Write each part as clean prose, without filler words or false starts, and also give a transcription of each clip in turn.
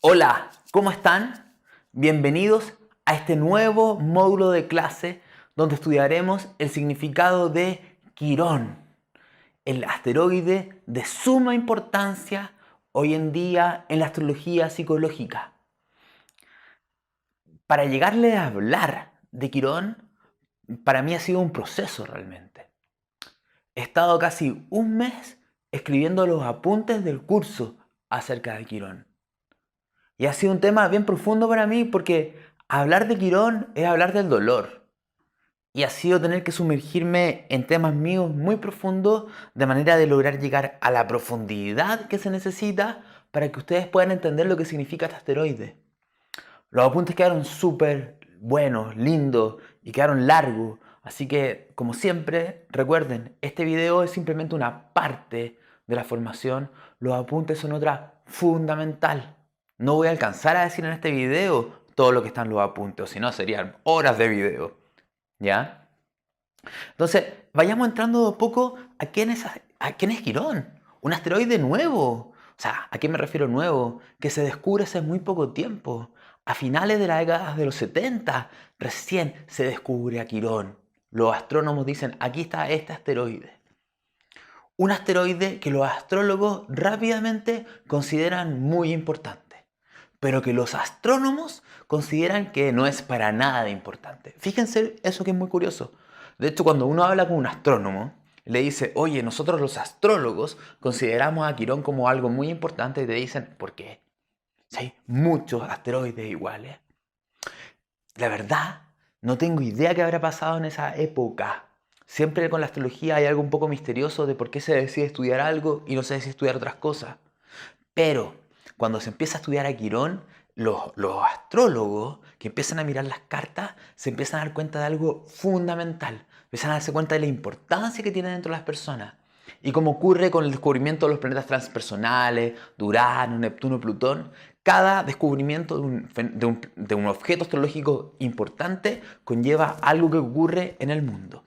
Hola, ¿cómo están? Bienvenidos a este nuevo módulo de clase donde estudiaremos el significado de Quirón, el asteroide de suma importancia hoy en día en la astrología psicológica. Para llegarle a hablar de Quirón, para mí ha sido un proceso realmente. He estado casi un mes escribiendo los apuntes del curso acerca de Quirón. Y ha sido un tema bien profundo para mí porque hablar de Quirón es hablar del dolor. Y ha sido tener que sumergirme en temas míos muy profundos de manera de lograr llegar a la profundidad que se necesita para que ustedes puedan entender lo que significa este asteroide. Los apuntes quedaron súper buenos, lindos y quedaron largos. Así que, como siempre, recuerden, este video es simplemente una parte de la formación. Los apuntes son otra fundamental. No voy a alcanzar a decir en este video todo lo que están los apuntes, o si no serían horas de video. ¿Ya? Entonces, vayamos entrando de a poco a quién es Quirón. Un asteroide nuevo. O sea, ¿a qué me refiero nuevo? Que se descubre hace muy poco tiempo. A finales de la década de los 70, recién se descubre a Quirón. Los astrónomos dicen, aquí está este asteroide. Un asteroide que los astrólogos rápidamente consideran muy importante, pero que los astrónomos consideran que no es para nada importante. Fíjense eso que es muy curioso. De hecho, cuando uno habla con un astrónomo, le dice, oye, nosotros los astrólogos consideramos a Quirón como algo muy importante y te dicen, ¿por qué? Si hay muchos asteroides iguales. La verdad, no tengo idea qué habrá pasado en esa época. Siempre con la astrología hay algo un poco misterioso de por qué se decide estudiar algo y no se decide estudiar otras cosas. Pero cuando se empieza a estudiar a Quirón, los astrólogos que empiezan a mirar las cartas se empiezan a dar cuenta de algo fundamental. Empiezan a darse cuenta de la importancia que tiene dentro de las personas. Y como ocurre con el descubrimiento de los planetas transpersonales, de Urano, Neptuno, Plutón, cada descubrimiento de un objeto astrológico importante conlleva algo que ocurre en el mundo.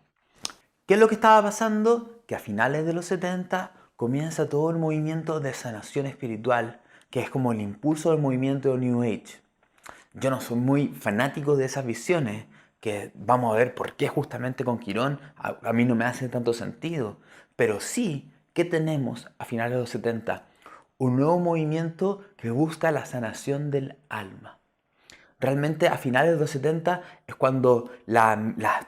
¿Qué es lo que estaba pasando? Que a finales de los 70 comienza todo el movimiento de sanación espiritual, que es como el impulso del movimiento New Age. Yo no soy muy fanático de esas visiones, que vamos a ver por qué justamente con Quirón a mí no me hace tanto sentido. Pero sí que tenemos a finales de los 70 un nuevo movimiento que busca la sanación del alma. Realmente a finales de los 70 es cuando las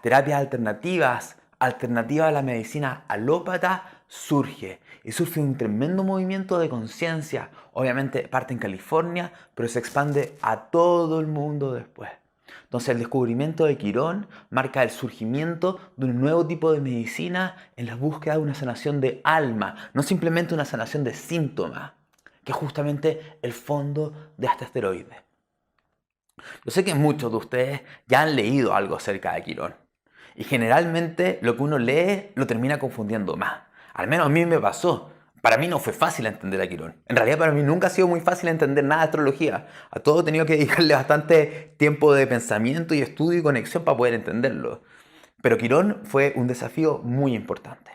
terapias alternativas a la medicina alópata, surge. Y surge un tremendo movimiento de conciencia. Obviamente parte en California, pero se expande a todo el mundo después. Entonces el descubrimiento de Quirón marca el surgimiento de un nuevo tipo de medicina en la búsqueda de una sanación de alma, no simplemente una sanación de síntomas, que es justamente el fondo de este asteroide. Yo sé que muchos de ustedes ya han leído algo acerca de Quirón. Y generalmente lo que uno lee lo termina confundiendo más. Al menos a mí me pasó. Para mí no fue fácil entender a Quirón. En realidad para mí nunca ha sido muy fácil entender nada de astrología. A todo he tenido que dedicarle bastante tiempo de pensamiento y estudio y conexión para poder entenderlo. Pero Quirón fue un desafío muy importante.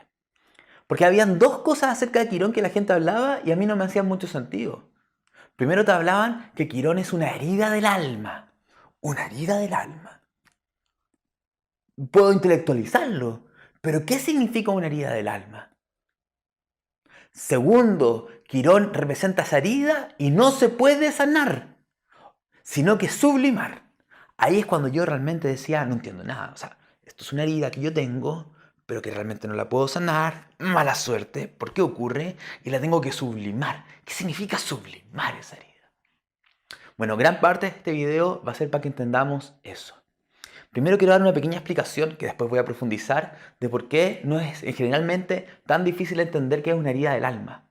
Porque habían dos cosas acerca de Quirón que la gente hablaba y a mí no me hacían mucho sentido. Primero te hablaban que Quirón es una herida del alma. Una herida del alma. Puedo intelectualizarlo, pero ¿qué significa una herida del alma? Segundo, Quirón representa esa herida y no se puede sanar, sino que sublimar. Ahí es cuando yo realmente decía, no entiendo nada. O sea, esto es una herida que yo tengo, pero que realmente no la puedo sanar. Mala suerte. ¿Por qué ocurre? Y la tengo que sublimar. ¿Qué significa sublimar esa herida? Bueno, gran parte de este video va a ser para que entendamos eso. Primero quiero dar una pequeña explicación que después voy a profundizar de por qué no es generalmente tan difícil entender que es una herida del alma.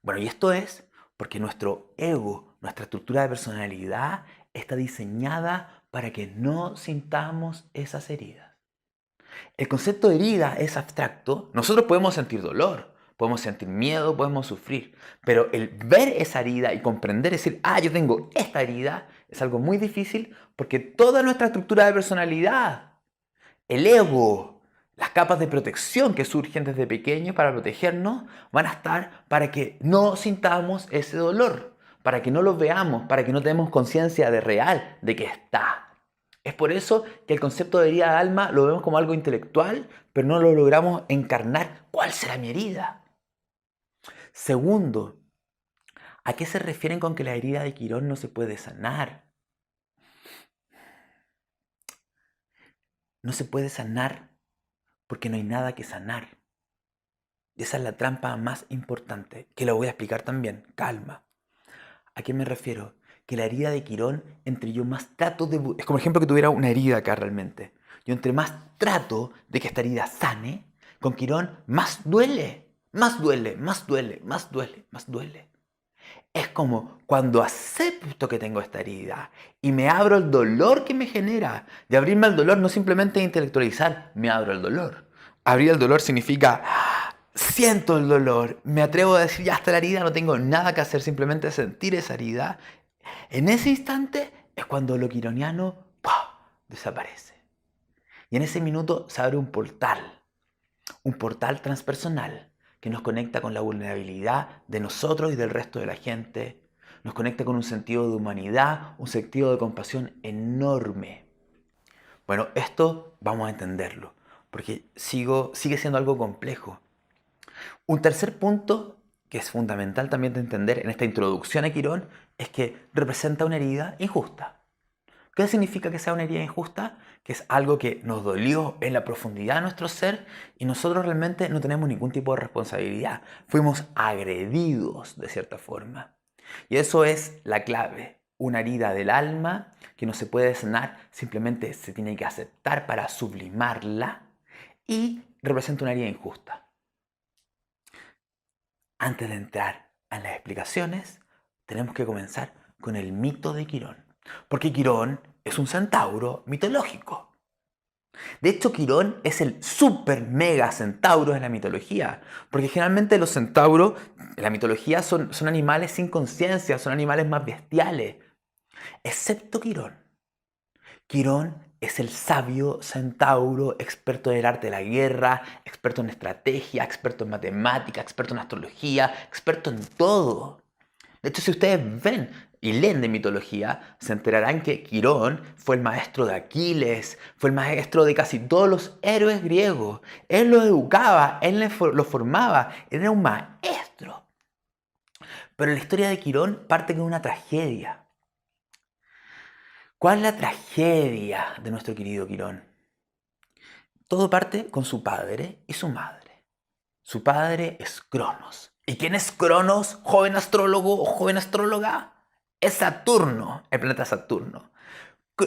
Bueno, y esto es porque nuestro ego, nuestra estructura de personalidad está diseñada para que no sintamos esas heridas. El concepto de herida es abstracto. Nosotros podemos sentir dolor, podemos sentir miedo, podemos sufrir, pero el ver esa herida y comprender, decir, yo tengo esta herida, es algo muy difícil porque toda nuestra estructura de personalidad, el ego, las capas de protección que surgen desde pequeños para protegernos, van a estar para que no sintamos ese dolor. para que no lo veamos, para que no tenemos conciencia de real de que está. Es por eso que el concepto de herida de alma lo vemos como algo intelectual, pero no lo logramos encarnar. ¿Cuál será mi herida? Segundo, ¿a qué se refieren con que la herida de Quirón no se puede sanar? No se puede sanar porque no hay nada que sanar. Y esa es la trampa más importante, que la voy a explicar también. Calma. ¿A qué me refiero? Que la herida de Quirón, entre yo más trato de... Es como ejemplo que tuviera una herida acá realmente. Yo entre más trato de que esta herida sane, con Quirón más duele. Más duele, más duele, más duele, más duele. Es como cuando acepto que tengo esta herida y me abro el dolor que me genera. Y abrirme al dolor no simplemente intelectualizar, me abro el dolor. Abrir el dolor significa, siento el dolor, me atrevo a decir, ya está la herida, no tengo nada que hacer, simplemente sentir esa herida. En ese instante es cuando lo quironiano ¡pah!, desaparece. Y en ese minuto se abre un portal transpersonal que nos conecta con la vulnerabilidad de nosotros y del resto de la gente. Nos conecta con un sentido de humanidad, un sentido de compasión enorme. Bueno, esto vamos a entenderlo, porque sigue siendo algo complejo. Un tercer punto que es fundamental también de entender en esta introducción a Quirón es que representa una herida injusta. ¿Qué significa que sea una herida injusta? Que es algo que nos dolió en la profundidad de nuestro ser y nosotros realmente no tenemos ningún tipo de responsabilidad. Fuimos agredidos de cierta forma. Y eso es la clave. Una herida del alma que no se puede sanar, simplemente se tiene que aceptar para sublimarla y representa una herida injusta. Antes de entrar en las explicaciones, tenemos que comenzar con el mito de Quirón. Porque Quirón es un centauro mitológico. De hecho, Quirón es el super mega centauro de la mitología. Porque generalmente los centauros en la mitología son animales sin conciencia, son animales más bestiales. Excepto Quirón. Quirón es el sabio centauro, experto en el arte de la guerra, experto en estrategia, experto en matemática, experto en astrología, experto en todo. De hecho, si ustedes ven y leen de mitología, se enterarán que Quirón fue el maestro de Aquiles, fue el maestro de casi todos los héroes griegos. Él los educaba, él los formaba, él era un maestro. Pero la historia de Quirón parte con una tragedia. ¿Cuál es la tragedia de nuestro querido Quirón? Todo parte con su padre y su madre. Su padre es Cronos. ¿Y quién es Cronos, joven astrólogo o joven astróloga? Es Saturno, el planeta Saturno.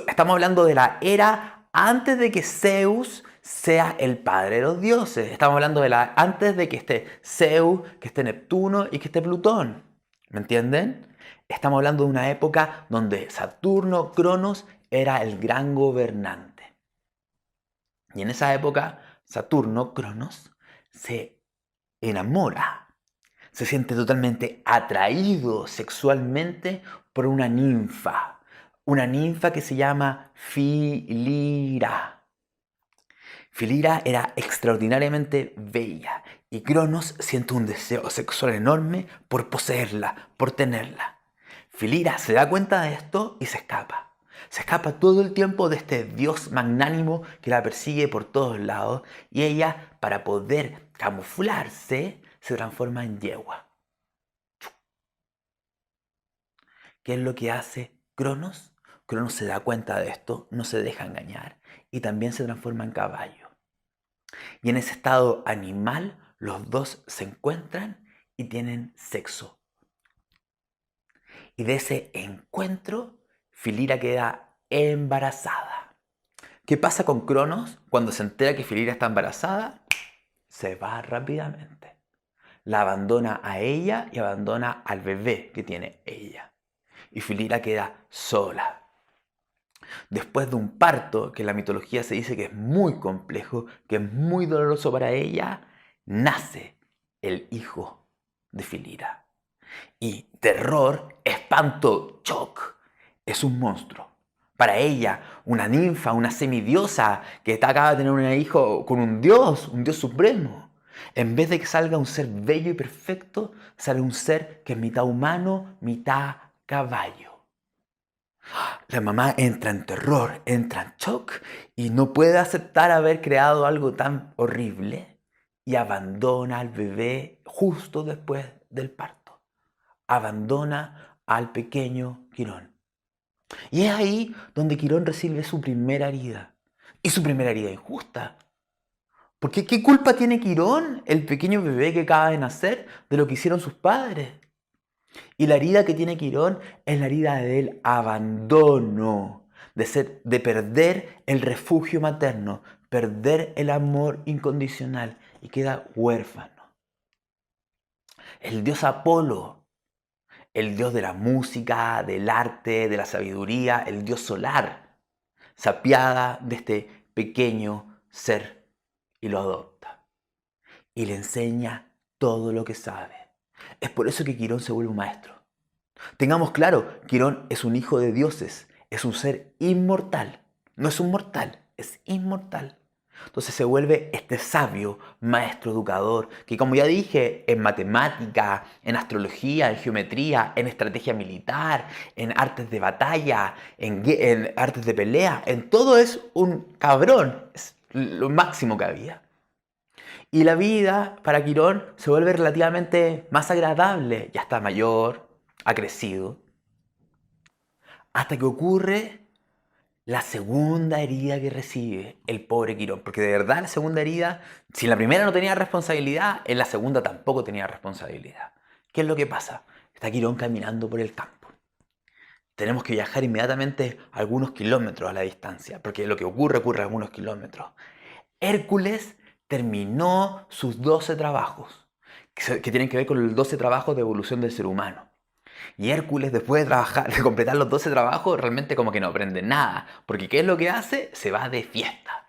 Estamos hablando de la era antes de que Zeus sea el padre de los dioses. Estamos hablando de la antes de que esté Zeus, que esté Neptuno y que esté Plutón. ¿Me entienden? Estamos hablando de una época donde Saturno, Cronos, era el gran gobernante. Y en esa época, Saturno, Cronos, se enamora, se siente totalmente atraído sexualmente por una ninfa que se llama Filira. Filira era extraordinariamente bella y Cronos siente un deseo sexual enorme por poseerla, por tenerla. Filira se da cuenta de esto y se escapa. Se escapa todo el tiempo de este dios magnánimo que la persigue por todos lados y ella, para poder camuflarse, se transforma en yegua. ¿Qué es lo que hace Cronos? Cronos se da cuenta de esto, no se deja engañar y también se transforma en caballo. Y en ese estado animal, los dos se encuentran y tienen sexo. Y de ese encuentro, Filira queda embarazada. ¿Qué pasa con Cronos cuando se entera que Filira está embarazada? Se va rápidamente. La abandona a ella y abandona al bebé que tiene ella. Y Filira queda sola. Después de un parto, que en la mitología se dice que es muy complejo, que es muy doloroso para ella, nace el hijo de Filira. Y terror, espanto, shock, es un monstruo. Para ella, una ninfa, una semidiosa que acaba de tener un hijo con un dios supremo. En vez de que salga un ser bello y perfecto, sale un ser que es mitad humano, mitad caballo. La mamá entra en terror, entra en shock y no puede aceptar haber creado algo tan horrible y abandona al bebé justo después del parto. Abandona al pequeño Quirón. Y es ahí donde Quirón recibe su primera herida. Y su primera herida injusta. Porque ¿qué culpa tiene Quirón, el pequeño bebé que acaba de nacer, de lo que hicieron sus padres? Y la herida que tiene Quirón es la herida del abandono, de perder el refugio materno, perder el amor incondicional y queda huérfano. El dios Apolo, el dios de la música, del arte, de la sabiduría, el dios solar, se apiada de este pequeño ser y lo adopta. Y le enseña todo lo que sabe. Es por eso que Quirón se vuelve un maestro. Tengamos claro, Quirón es un hijo de dioses, es un ser inmortal. No es un mortal, es inmortal. Entonces se vuelve este sabio, maestro, educador, que como ya dije, en matemática, en astrología, en geometría, en estrategia militar, en artes de batalla, en artes de pelea, en todo es un cabrón, es lo máximo que había. Y la vida para Quirón se vuelve relativamente más agradable, ya está mayor, ha crecido, hasta que ocurre la segunda herida que recibe el pobre Quirón. Porque de verdad la segunda herida, si en la primera no tenía responsabilidad, en la segunda tampoco tenía responsabilidad. ¿Qué es lo que pasa? Está Quirón caminando por el campo. Tenemos que viajar inmediatamente algunos kilómetros a la distancia, porque lo que ocurre a algunos kilómetros. Hércules terminó sus 12 trabajos, que tienen que ver con los 12 trabajos de evolución del ser humano. Y Hércules, después de trabajar, de completar los 12 trabajos, realmente como que no aprende nada. Porque ¿qué es lo que hace? Se va de fiesta.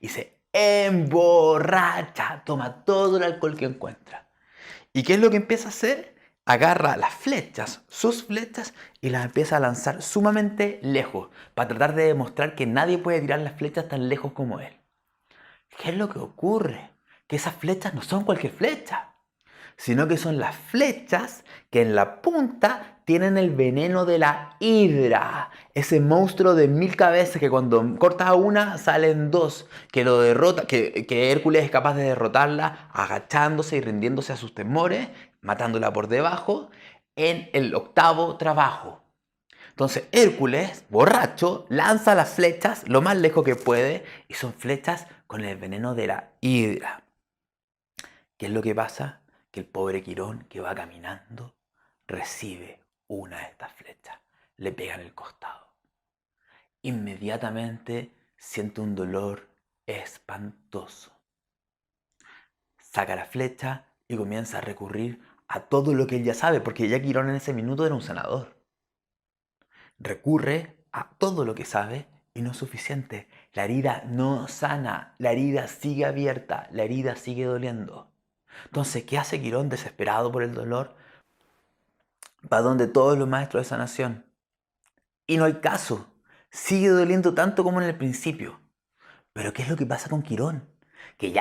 Y se emborracha, toma todo el alcohol que encuentra. ¿Y qué es lo que empieza a hacer? Agarra las flechas, sus flechas, y las empieza a lanzar sumamente lejos, para tratar de demostrar que nadie puede tirar las flechas tan lejos como él. ¿Qué es lo que ocurre? Que esas flechas no son cualquier flecha, sino que son las flechas que en la punta tienen el veneno de la hidra, ese monstruo de 1000 cabezas que cuando cortas a una salen dos, que lo derrota, que Hércules es capaz de derrotarla agachándose y rindiéndose a sus temores, matándola por debajo, en el octavo trabajo. Entonces Hércules, borracho, lanza las flechas lo más lejos que puede y son flechas con el veneno de la hidra. ¿Qué es lo que pasa? Que el pobre Quirón que va caminando recibe una de estas flechas, le pega en el costado. Inmediatamente siente un dolor espantoso. Saca la flecha y comienza a recurrir a todo lo que él ya sabe, porque ya Quirón en ese minuto era un sanador. Recurre a todo lo que sabe y no es suficiente. La herida no sana, la herida sigue abierta, la herida sigue doliendo. Entonces, ¿qué hace Quirón desesperado por el dolor? Va donde todos los maestros de sanación. Y no hay caso. Sigue doliendo tanto como en el principio. Pero ¿qué es lo que pasa con Quirón? Que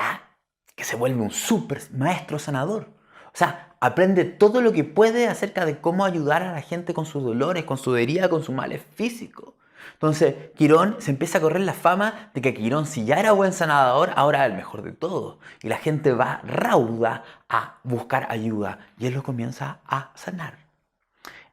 se vuelve un súper maestro sanador. O sea, aprende todo lo que puede acerca de cómo ayudar a la gente con sus dolores, con su herida, con sus males físicos. Entonces, Quirón se empieza a correr la fama de que Quirón, si ya era buen sanador, ahora es el mejor de todos. Y la gente va rauda a buscar ayuda. Y él lo comienza a sanar.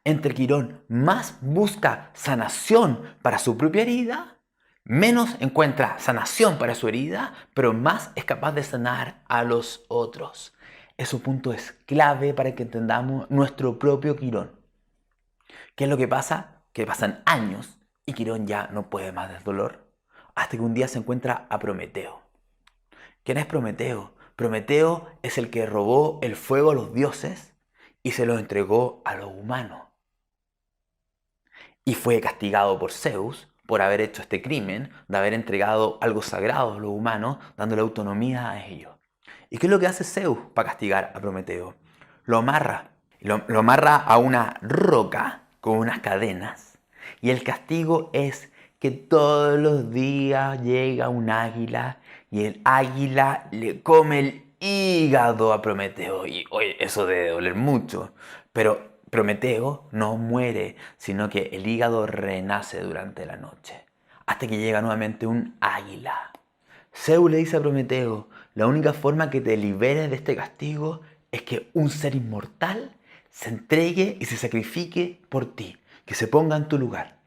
Entre Quirón más busca sanación para su propia herida, menos encuentra sanación para su herida, pero más es capaz de sanar a los otros. Ese punto es clave para que entendamos nuestro propio Quirón. ¿Qué es lo que pasa? Que pasan años y Quirón ya no puede más del dolor, hasta que un día se encuentra a Prometeo. ¿Quién es Prometeo? Prometeo es el que robó el fuego a los dioses y se lo entregó a los humanos. Y fue castigado por Zeus por haber hecho este crimen, de haber entregado algo sagrado a los humanos, dándole autonomía a ellos. ¿Y qué es lo que hace Zeus para castigar a Prometeo? Lo amarra. Lo amarra a una roca con unas cadenas. Y el castigo es que todos los días llega un águila y el águila le come el hígado a Prometeo. Y oye, eso debe doler mucho. Pero Prometeo no muere, sino que el hígado renace durante la noche, hasta que llega nuevamente un águila. Zeus le dice a Prometeo, la única forma que te liberes de este castigo es que un ser inmortal se entregue y se sacrifique por ti, que se ponga en tu lugar.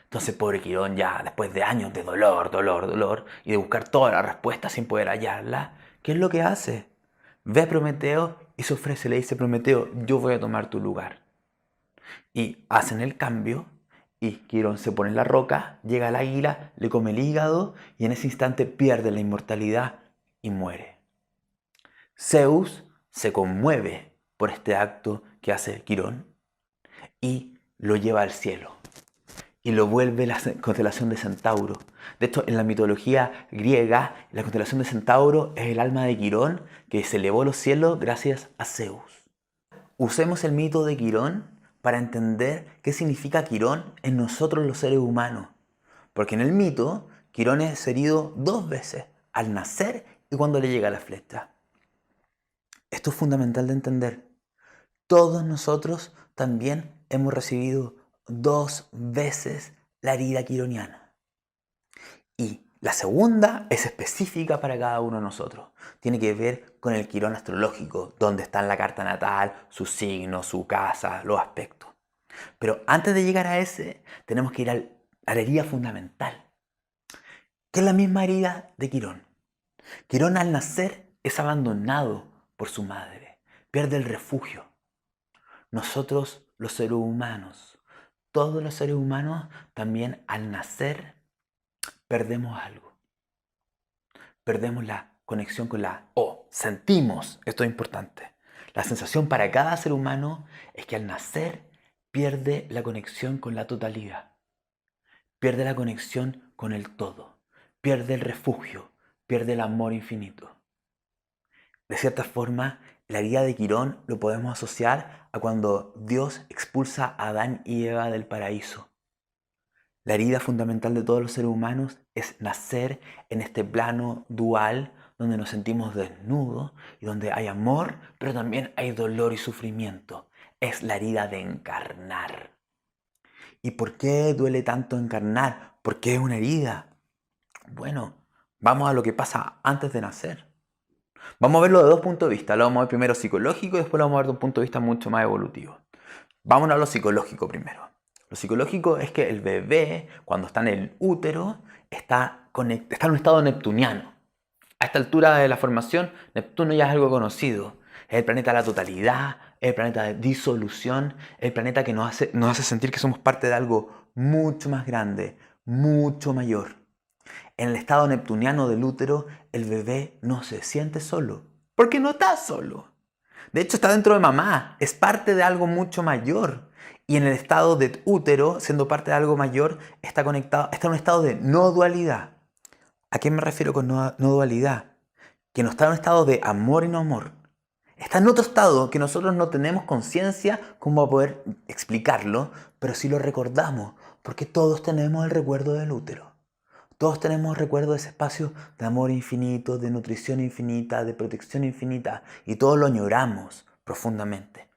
Entonces, pobre Quirón, ya después de años de dolor, y de buscar todas las respuestas sin poder hallarla, ¿qué es lo que hace? Ve a Prometeo y se ofrece, le dice, Prometeo, yo voy a tomar tu lugar. Y hacen el cambio y Quirón se pone en la roca, llega el águila, le come el hígado y en ese instante pierde la inmortalidad y muere. Zeus se conmueve por este acto que hace Quirón y lo lleva al cielo y lo vuelve la constelación de Centauro. De hecho, en la mitología griega, la constelación de Centauro es el alma de Quirón que se elevó a los cielos gracias a Zeus. Usemos el mito de Quirón para entender qué significa Quirón en nosotros los seres humanos. Porque en el mito, Quirón es herido 2 veces, al nacer y cuando le llega la flecha. Esto es fundamental de entender. Todos nosotros también hemos recibido 2 veces la herida quironiana. Y la segunda es específica para cada uno de nosotros. Tiene que ver con el quirón astrológico, donde está en la carta natal, su signo, su casa, los aspectos. Pero antes de llegar a ese, tenemos que ir a la herida fundamental, que es la misma herida de Quirón. Quirón al nacer es abandonado por su madre, pierde el refugio. Nosotros, los seres humanos, todos los seres humanos, también al nacer perdemos algo. Perdemos la conexión con sentimos, esto es importante. La sensación para cada ser humano es que al nacer pierde la conexión con la totalidad. Pierde la conexión con el todo. Pierde el refugio. Pierde el amor infinito. De cierta forma, la herida de Quirón lo podemos asociar a cuando Dios expulsa a Adán y Eva del paraíso. La herida fundamental de todos los seres humanos es nacer en este plano dual donde nos sentimos desnudos y donde hay amor, pero también hay dolor y sufrimiento. Es la herida de encarnar. ¿Y por qué duele tanto encarnar? ¿Por qué es una herida? Bueno, vamos a lo que pasa antes de nacer. Vamos a verlo de 2 puntos de vista. Lo vamos a ver primero psicológico y después lo vamos a ver de un punto de vista mucho más evolutivo. Vámonos a lo psicológico primero. Lo psicológico es que el bebé, cuando está en el útero, está en un estado neptuniano. A esta altura de la formación, Neptuno ya es algo conocido. Es el planeta de la totalidad, es el planeta de disolución, es el planeta que nos hace sentir que somos parte de algo mucho más grande, mucho mayor. En el estado neptuniano del útero, el bebé no se siente solo, porque no está solo. De hecho, está dentro de mamá, es parte de algo mucho mayor. Y en el estado de útero, siendo parte de algo mayor, está en un estado de no dualidad. ¿A qué me refiero con no dualidad? Que no está en un estado de amor y no amor. Está en otro estado que nosotros no tenemos conciencia como a poder explicarlo, pero sí lo recordamos, porque todos tenemos el recuerdo del útero. Todos tenemos recuerdo de ese espacio de amor infinito, de nutrición infinita, de protección infinita, y todos lo añoramos profundamente.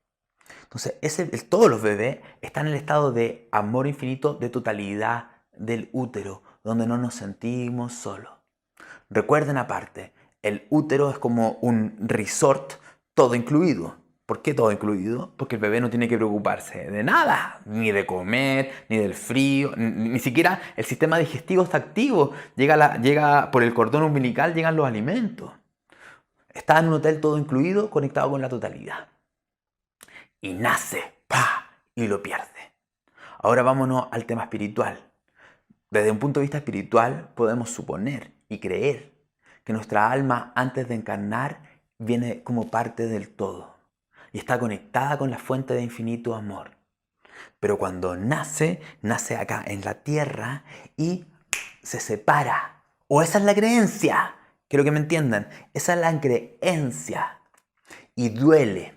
Entonces, todos los bebés están en el estado de amor infinito, de totalidad del útero, donde no nos sentimos solos. Recuerden aparte, el útero es como un resort todo incluido. ¿Por qué todo incluido? Porque el bebé no tiene que preocuparse de nada, ni de comer, ni del frío, ni siquiera el sistema digestivo está activo. Llega por el cordón umbilical, llegan los alimentos. Está en un hotel todo incluido, conectado con la totalidad. Y nace, ¡pah!, y lo pierde. Ahora vámonos al tema espiritual. Desde un punto de vista espiritual podemos suponer y creer que nuestra alma antes de encarnar viene como parte del todo y está conectada con la fuente de infinito amor. Pero cuando nace acá en la tierra y se separa. O esa es la creencia. Quiero que me entiendan. Esa es la creencia. Y duele.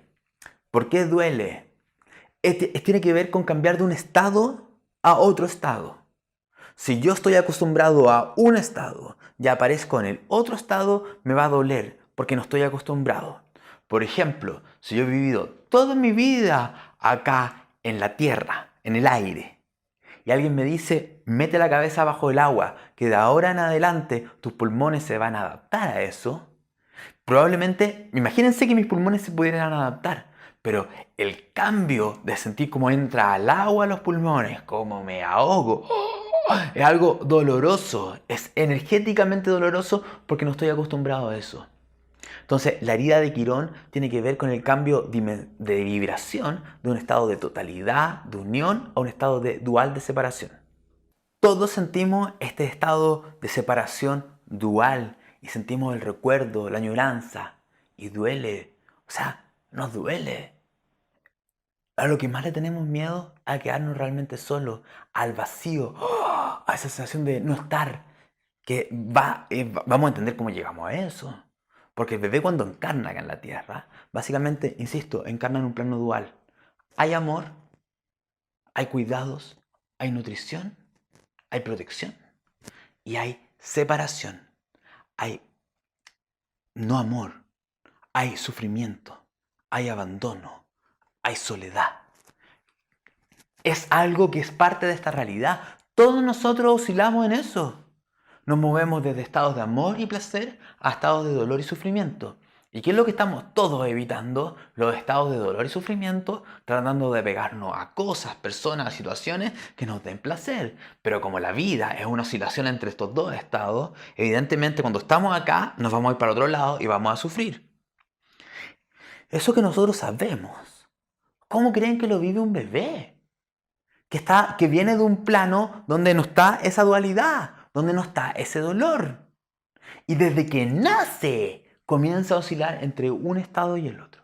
¿Por qué duele? Tiene que ver con cambiar de un estado a otro estado. Si yo estoy acostumbrado a un estado y aparezco en el otro estado, me va a doler porque no estoy acostumbrado. Por ejemplo, si yo he vivido toda mi vida acá en la tierra, en el aire, y alguien me dice, mete la cabeza bajo el agua, que de ahora en adelante tus pulmones se van a adaptar a eso, probablemente, imagínense que mis pulmones se pudieran adaptar, pero el cambio de sentir cómo entra al agua a los pulmones, cómo me ahogo, es algo doloroso, es energéticamente doloroso porque no estoy acostumbrado a eso. Entonces, la herida de Quirón tiene que ver con el cambio de vibración de un estado de totalidad, de unión, a un estado de dual de separación. Todos sentimos este estado de separación dual y sentimos el recuerdo, la añoranza y duele. O sea, nos duele. A lo que más le tenemos miedo a quedarnos realmente solos, al vacío, a esa sensación de no estar, que vamos a entender cómo llegamos a eso. Porque el bebé cuando encarna acá en la tierra, básicamente, insisto, encarna en un plano dual. Hay amor, hay cuidados, hay nutrición, hay protección y hay separación. Hay no amor, hay sufrimiento, hay abandono, hay soledad. Es algo que es parte de esta realidad. Todos nosotros oscilamos en eso. Nos movemos desde estados de amor y placer a estados de dolor y sufrimiento. ¿Y qué es lo que estamos todos evitando? Los estados de dolor y sufrimiento, tratando de pegarnos a cosas, personas, situaciones que nos den placer. Pero como la vida es una oscilación entre estos dos estados, evidentemente cuando estamos acá nos vamos a ir para otro lado y vamos a sufrir. Eso que nosotros sabemos, ¿cómo creen que lo vive un bebé? Que viene de un plano donde no está esa dualidad, donde no está ese dolor. Y desde que nace, comienza a oscilar entre un estado y el otro.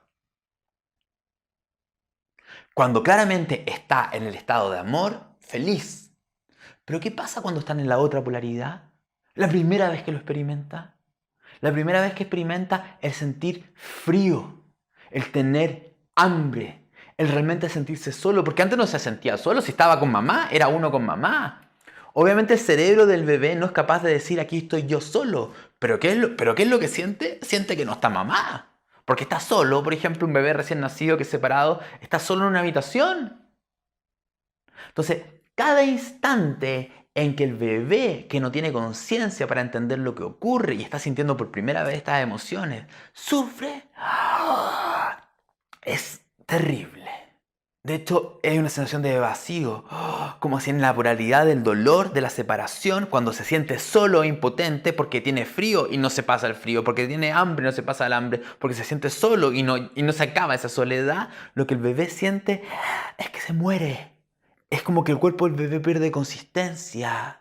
Cuando claramente está en el estado de amor, feliz. Pero ¿qué pasa cuando están en la otra polaridad? La primera vez que lo experimenta. La primera vez que experimenta el sentir frío, el tener hambre, el realmente sentirse solo, porque antes no se sentía solo, si estaba con mamá, era uno con mamá. Obviamente el cerebro del bebé no es capaz de decir aquí estoy yo solo, pero ¿qué es lo que siente? Siente que no está mamá. Porque está solo, por ejemplo, un bebé recién nacido que es separado, está solo en una habitación. Entonces, cada instante en que el bebé, que no tiene conciencia para entender lo que ocurre y está sintiendo por primera vez estas emociones, sufre, es terrible. De hecho, hay una sensación de vacío, como si en la pluralidad del dolor, de la separación, cuando se siente solo e impotente porque tiene frío y no se pasa el frío, porque tiene hambre y no se pasa el hambre, porque se siente solo y no se acaba esa soledad, lo que el bebé siente es que se muere. Es como que el cuerpo del bebé pierde consistencia.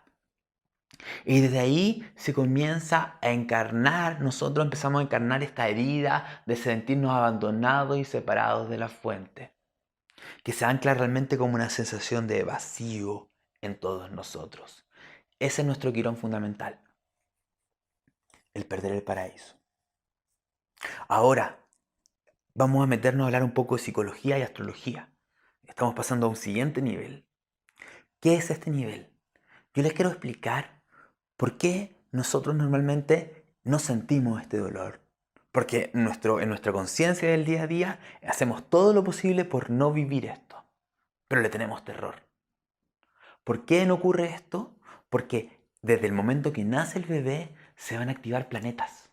Y desde ahí se comienza a encarnar, nosotros empezamos a encarnar esta herida de sentirnos abandonados y separados de la fuente, que se ancla realmente como una sensación de vacío en todos nosotros. Ese es nuestro quirón fundamental, el perder el paraíso. Ahora, vamos a meternos a hablar un poco de psicología y astrología. Estamos pasando a un siguiente nivel. ¿Qué es este nivel? Yo les quiero explicar por qué nosotros normalmente no sentimos este dolor. Porque en nuestra conciencia del día a día hacemos todo lo posible por no vivir esto, pero le tenemos terror. ¿Por qué no ocurre esto? Porque desde el momento que nace el bebé se van a activar planetas.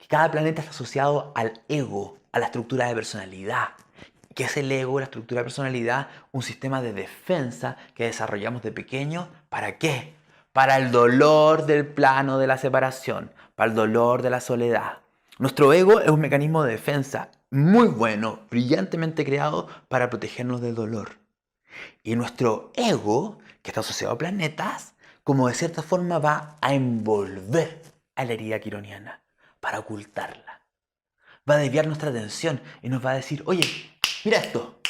Cada planeta está asociado al ego, a la estructura de personalidad. ¿Qué es el ego, la estructura de personalidad? Un sistema de defensa que desarrollamos de pequeño. ¿Para qué? Para el dolor del plano de la separación, para el dolor de la soledad. Nuestro ego es un mecanismo de defensa muy bueno, brillantemente creado para protegernos del dolor. Y nuestro ego, que está asociado a planetas, como de cierta forma va a envolver a la herida quironiana para ocultarla. Va a desviar nuestra atención y nos va a decir, oye, mira esto.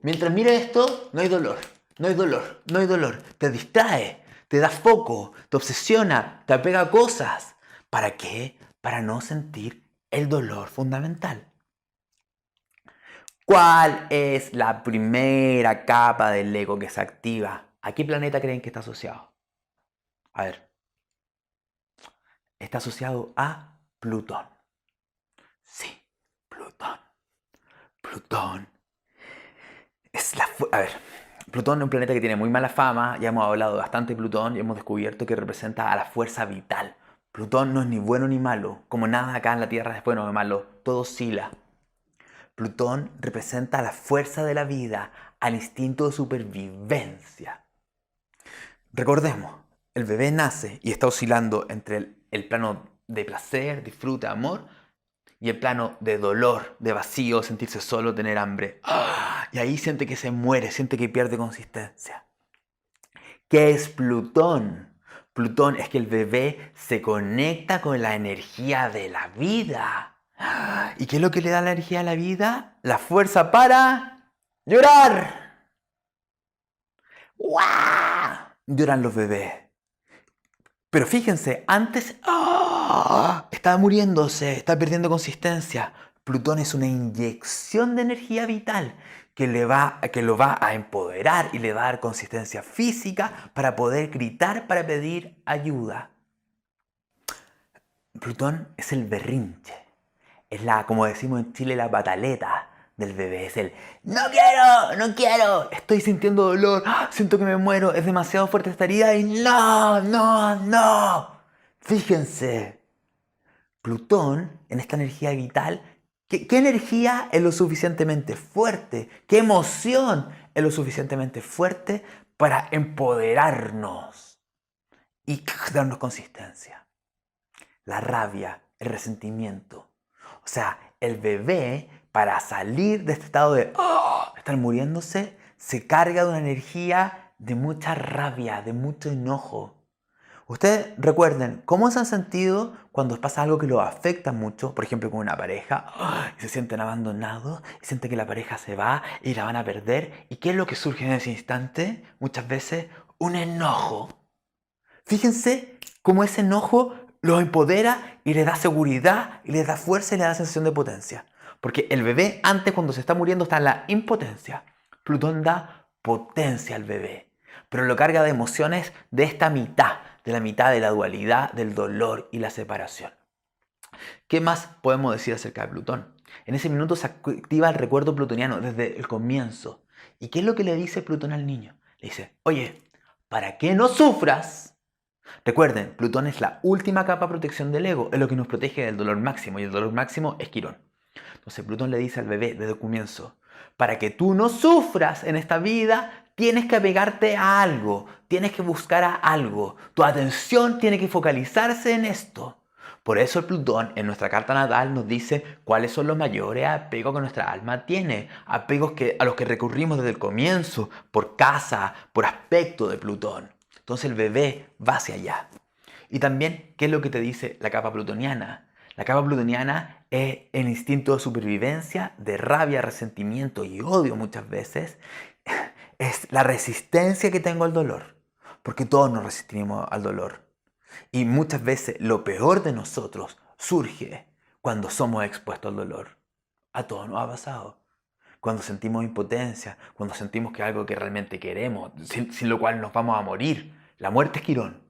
Mientras mira esto, no hay dolor, no hay dolor, no hay dolor. Te distrae, te da foco, te obsesiona, te apega a cosas. ¿Para qué? Para no sentir el dolor fundamental. ¿Cuál es la primera capa del ego que se activa? ¿A qué planeta creen que está asociado? A ver, está asociado a Plutón. Sí, Plutón. Plutón a ver, Plutón es un planeta que tiene muy mala fama, ya hemos hablado bastante de Plutón y hemos descubierto que representa a la fuerza vital. Plutón no es ni bueno ni malo, como nada acá en la Tierra es bueno o malo, todo oscila. Plutón representa la fuerza de la vida, al instinto de supervivencia. Recordemos, el bebé nace y está oscilando entre el plano de placer, disfrute, amor, y el plano de dolor, de vacío, sentirse solo, tener hambre. ¡Ah! Y ahí siente que se muere, siente que pierde consistencia. ¿Qué es Plutón? Plutón es que el bebé se conecta con la energía de la vida. ¡Ah! ¿Y qué es lo que le da la energía a la vida? La fuerza para llorar. ¡Guau! Lloran los bebés. Pero fíjense, antes estaba muriéndose, está perdiendo consistencia. Plutón es una inyección de energía vital que lo va a empoderar y le va a dar consistencia física para poder gritar, para pedir ayuda. Plutón es el berrinche. Es como decimos en Chile, la pataleta del bebé. Es el ¡no quiero! ¡No quiero! Estoy sintiendo dolor. Siento que me muero. Es demasiado fuerte esta herida y ¡no! ¡No! ¡No! Fíjense. Plutón, en esta energía vital, ¿qué energía es lo suficientemente fuerte? ¿Qué emoción es lo suficientemente fuerte para empoderarnos y darnos consistencia? La rabia, el resentimiento. O sea, el bebé, para salir de este estado de estar muriéndose, se carga de una energía de mucha rabia, de mucho enojo. Ustedes recuerden, ¿cómo se han sentido cuando pasa algo que los afecta mucho? Por ejemplo, con una pareja, y se sienten abandonados, y sienten que la pareja se va y la van a perder. ¿Y qué es lo que surge en ese instante? Muchas veces, un enojo. Fíjense cómo ese enojo los empodera y les da seguridad, y les da fuerza y les da sensación de potencia. Porque el bebé antes, cuando se está muriendo, está en la impotencia. Plutón da potencia al bebé, pero lo carga de emociones de esta mitad, de la mitad de la dualidad, del dolor y la separación. ¿Qué más podemos decir acerca de Plutón? En ese minuto se activa el recuerdo plutoniano desde el comienzo. ¿Y qué es lo que le dice Plutón al niño? Le dice, oye, para que no sufras. Recuerden, Plutón es la última capa de protección del ego, es lo que nos protege del dolor máximo, y el dolor máximo es Quirón. Entonces Plutón le dice al bebé desde el comienzo, para que tú no sufras en esta vida, tienes que apegarte a algo, tienes que buscar a algo, tu atención tiene que focalizarse en esto. Por eso el Plutón en nuestra carta natal nos dice cuáles son los mayores apegos que nuestra alma tiene, apegos a los que recurrimos desde el comienzo, por casa, por aspecto de Plutón. Entonces el bebé va hacia allá. Y también, ¿qué es lo que te dice la capa plutoniana? La capa plutoniana es el instinto de supervivencia, de rabia, resentimiento y odio muchas veces. Es la resistencia que tengo al dolor, porque todos nos resistimos al dolor. Y muchas veces lo peor de nosotros surge cuando somos expuestos al dolor. A todos nos ha pasado. Cuando sentimos impotencia, cuando sentimos que algo que realmente queremos, sin lo cual nos vamos a morir. La muerte es Quirón.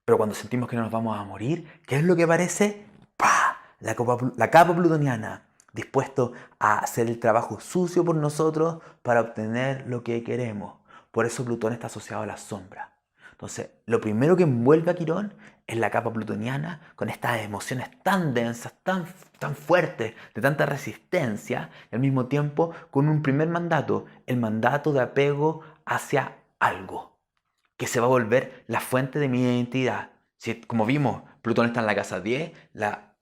Pero cuando sentimos que no nos vamos a morir, ¿qué es lo que aparece? ¡Pah! La capa plutoniana, dispuesto a hacer el trabajo sucio por nosotros para obtener lo que queremos. Por eso Plutón está asociado a la sombra. Entonces, lo primero que envuelve a Quirón es la capa plutoniana con estas emociones tan densas, tan fuertes, de tanta resistencia, y al mismo tiempo con un primer mandato, el mandato de apego hacia algo, que se va a volver la fuente de mi identidad. Si, como vimos, Plutón está en la casa 10,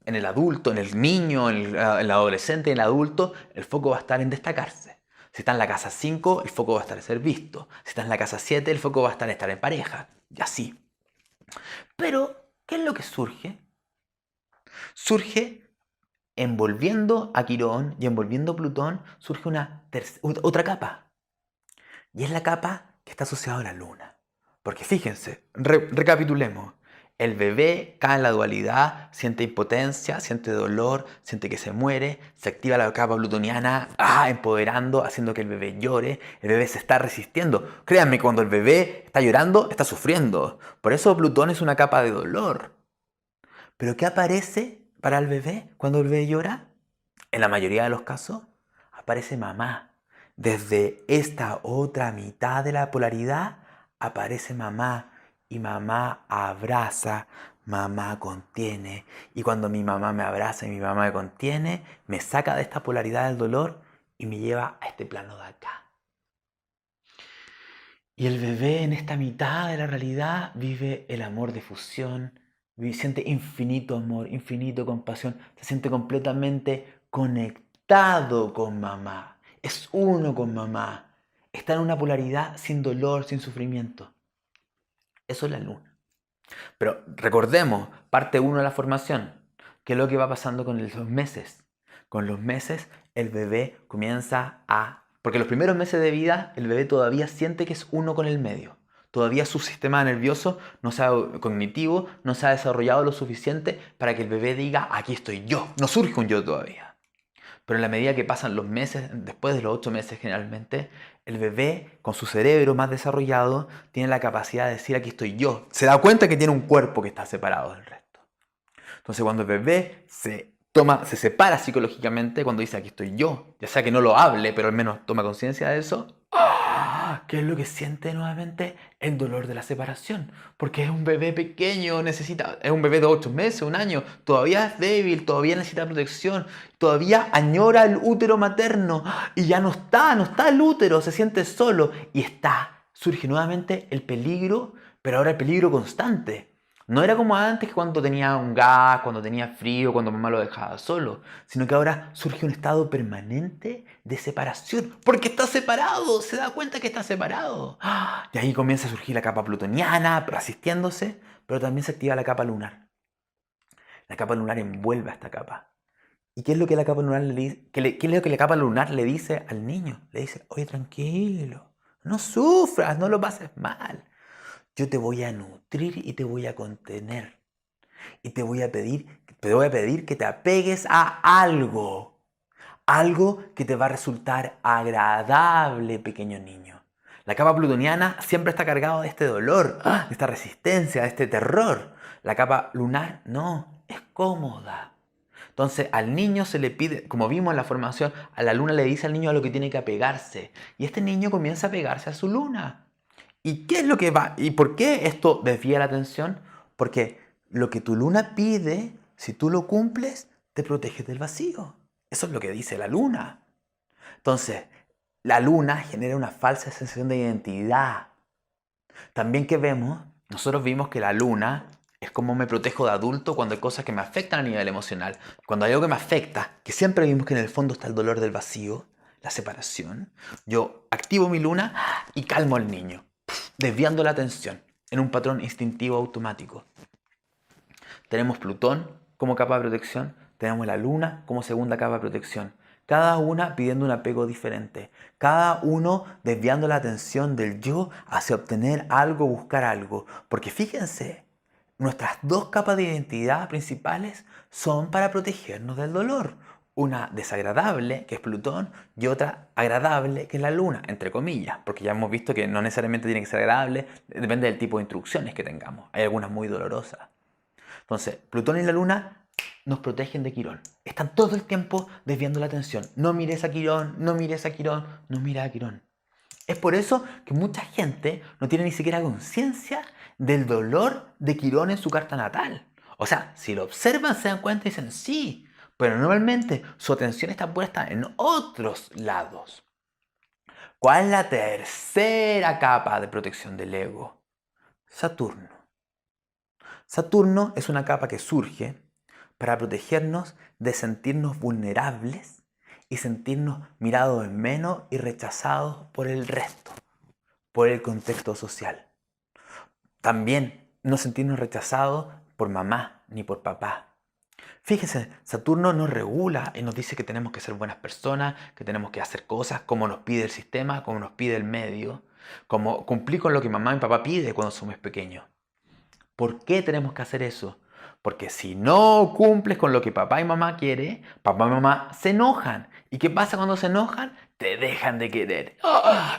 en el adulto, en el niño, en el adolescente, en el adulto, el foco va a estar en destacarse. Si está en la casa 5, el foco va a estar en ser visto. Si está en la casa 7, el foco va a estar en estar en pareja. Y así. Pero, ¿qué es lo que surge? Surge, envolviendo a Quirón y envolviendo a Plutón, surge otra capa. Y es la capa que está asociada a la luna. Porque fíjense, recapitulemos. El bebé cae en la dualidad, siente impotencia, siente dolor, siente que se muere, se activa la capa plutoniana, empoderando, haciendo que el bebé llore, el bebé se está resistiendo. Créanme, cuando el bebé está llorando, está sufriendo. Por eso Plutón es una capa de dolor. ¿Pero qué aparece para el bebé cuando el bebé llora? En la mayoría de los casos, aparece mamá. Desde esta otra mitad de la polaridad aparece mamá y mamá abraza, mamá contiene. Y cuando mi mamá me abraza y mi mamá me contiene, me saca de esta polaridad del dolor y me lleva a este plano de acá. Y el bebé en esta mitad de la realidad vive el amor de fusión, siente infinito amor, infinito compasión, se siente completamente conectado con mamá, es uno con mamá, está en una polaridad sin dolor, sin sufrimiento. Eso es la luna. Pero recordemos, parte 1 de la formación, ¿qué es lo que va pasando con los meses? Con los meses el bebé comienza a... Porque los primeros meses de vida el bebé todavía siente que es uno con el medio. Todavía su sistema nervioso cognitivo no se ha desarrollado lo suficiente para que el bebé diga, aquí estoy yo. No surge un yo todavía. Pero en la medida que pasan los meses, después de los 8 meses generalmente, el bebé con su cerebro más desarrollado tiene la capacidad de decir aquí estoy yo. Se da cuenta que tiene un cuerpo que está separado del resto. Entonces cuando el bebé se separa psicológicamente, cuando dice aquí estoy yo, ya sea que no lo hable, pero al menos toma conciencia de eso, ¿qué es lo que siente nuevamente? El dolor de la separación. Porque es un bebé pequeño, es un bebé de 8 meses, un año, todavía es débil, todavía necesita protección, todavía añora el útero materno y ya no está el útero, se siente solo y surge nuevamente el peligro, pero ahora el peligro constante. No era como antes, que cuando tenía un gas, cuando tenía frío, cuando mamá lo dejaba solo, sino que ahora surge un estado permanente de separación, porque está separado, se da cuenta que está separado. Y ahí comienza a surgir la capa plutoniana, resistiéndose, pero también se activa la capa lunar. La capa lunar envuelve a esta capa. ¿Y qué es lo que la capa lunar le dice? ¿Qué es lo que la capa lunar le dice al niño? Le dice, oye, tranquilo, no sufras, no lo pases mal. Yo te voy a nutrir y te voy a contener. Y te voy a pedir que te apegues a algo. Algo que te va a resultar agradable, pequeño niño. La capa plutoniana siempre está cargada de este dolor, de esta resistencia, de este terror. La capa lunar no, es cómoda. Entonces al niño se le pide, como vimos en la formación, a la luna le dice al niño a lo que tiene que apegarse. Y este niño comienza a apegarse a su luna. ¿Y qué es lo que va? ¿Y por qué esto desvía la atención? Porque lo que tu luna pide, si tú lo cumples, te protege del vacío. Eso es lo que dice la luna. Entonces, la luna genera una falsa sensación de identidad. También nosotros vimos que la luna es como me protejo de adulto cuando hay cosas que me afectan a nivel emocional. Cuando hay algo que me afecta, que siempre vimos que en el fondo está el dolor del vacío, la separación, yo activo mi luna y calmo al niño, desviando la atención en un patrón instintivo automático. Tenemos Plutón como capa de protección, tenemos la Luna como segunda capa de protección. Cada una pidiendo un apego diferente. Cada uno desviando la atención del yo hacia obtener algo, buscar algo. Porque fíjense, nuestras dos capas de identidad principales son para protegernos del dolor. Una desagradable, que es Plutón, y otra agradable, que es la Luna, entre comillas. Porque ya hemos visto que no necesariamente tiene que ser agradable, depende del tipo de instrucciones que tengamos. Hay algunas muy dolorosas. Entonces, Plutón y la Luna nos protegen de Quirón. Están todo el tiempo desviando la atención. No mires a Quirón, no mires a Quirón, no mires a Quirón. Es por eso que mucha gente no tiene ni siquiera conciencia del dolor de Quirón en su carta natal. O sea, si lo observan se dan cuenta y dicen sí, pero normalmente su atención está puesta en otros lados. ¿Cuál es la tercera capa de protección del ego? Saturno. Saturno es una capa que surge para protegernos de sentirnos vulnerables y sentirnos mirados en menos y rechazados por el resto, por el contexto social. También no sentirnos rechazados por mamá ni por papá. Fíjense, Saturno nos regula y nos dice que tenemos que ser buenas personas, que tenemos que hacer cosas como nos pide el sistema, como nos pide el medio, como cumplir con lo que mamá y papá pide cuando somos pequeños. ¿Por qué tenemos que hacer eso? Porque si no cumples con lo que papá y mamá quieren, papá y mamá se enojan. ¿Y qué pasa cuando se enojan? Te dejan de querer.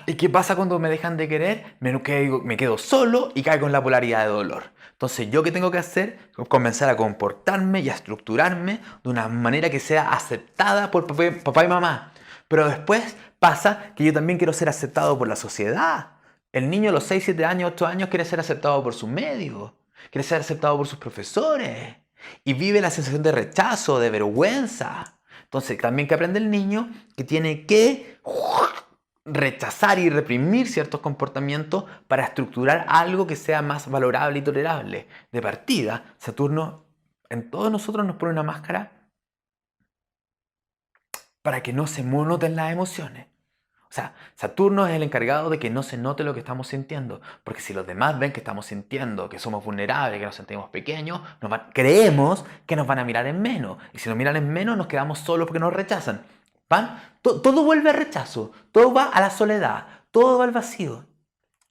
¿Y qué pasa cuando me dejan de querer? Me quedo solo y caigo en la polaridad de dolor. Entonces, ¿yo qué tengo que hacer? Comenzar a comportarme y a estructurarme de una manera que sea aceptada por papá y mamá. Pero después pasa que yo también quiero ser aceptado por la sociedad. El niño a los 6, 7 años, 8 años quiere ser aceptado por sus médicos, quiere ser aceptado por sus profesores y vive la sensación de rechazo, de vergüenza. Entonces también que aprende el niño que tiene que rechazar y reprimir ciertos comportamientos para estructurar algo que sea más valorable y tolerable. De partida, Saturno en todos nosotros nos pone una máscara para que no se noten las emociones. O sea, Saturno es el encargado de que no se note lo que estamos sintiendo. Porque si los demás ven que estamos sintiendo, que somos vulnerables, que nos sentimos pequeños, creemos que nos van a mirar en menos. Y si nos miran en menos, nos quedamos solos porque nos rechazan. Todo vuelve a rechazo, todo va a la soledad, todo va al vacío.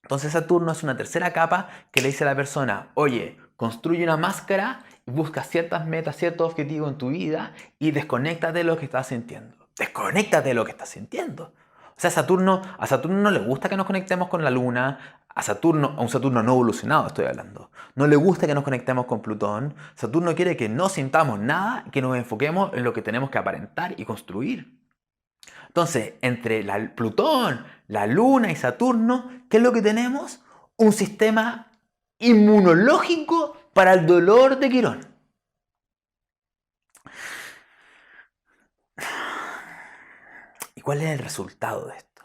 Entonces Saturno es una tercera capa que le dice a la persona, oye, construye una máscara y busca ciertas metas, ciertos objetivos en tu vida y desconéctate de lo que estás sintiendo. Desconéctate de lo que estás sintiendo. O sea, a Saturno no le gusta que nos conectemos con la Luna, a un Saturno no evolucionado estoy hablando. No le gusta que nos conectemos con Plutón. Saturno quiere que no sintamos nada y que nos enfoquemos en lo que tenemos que aparentar y construir. Entonces, entre Plutón, la Luna y Saturno, ¿qué es lo que tenemos? Un sistema inmunológico para el dolor de Quirón. ¿Y cuál es el resultado de esto?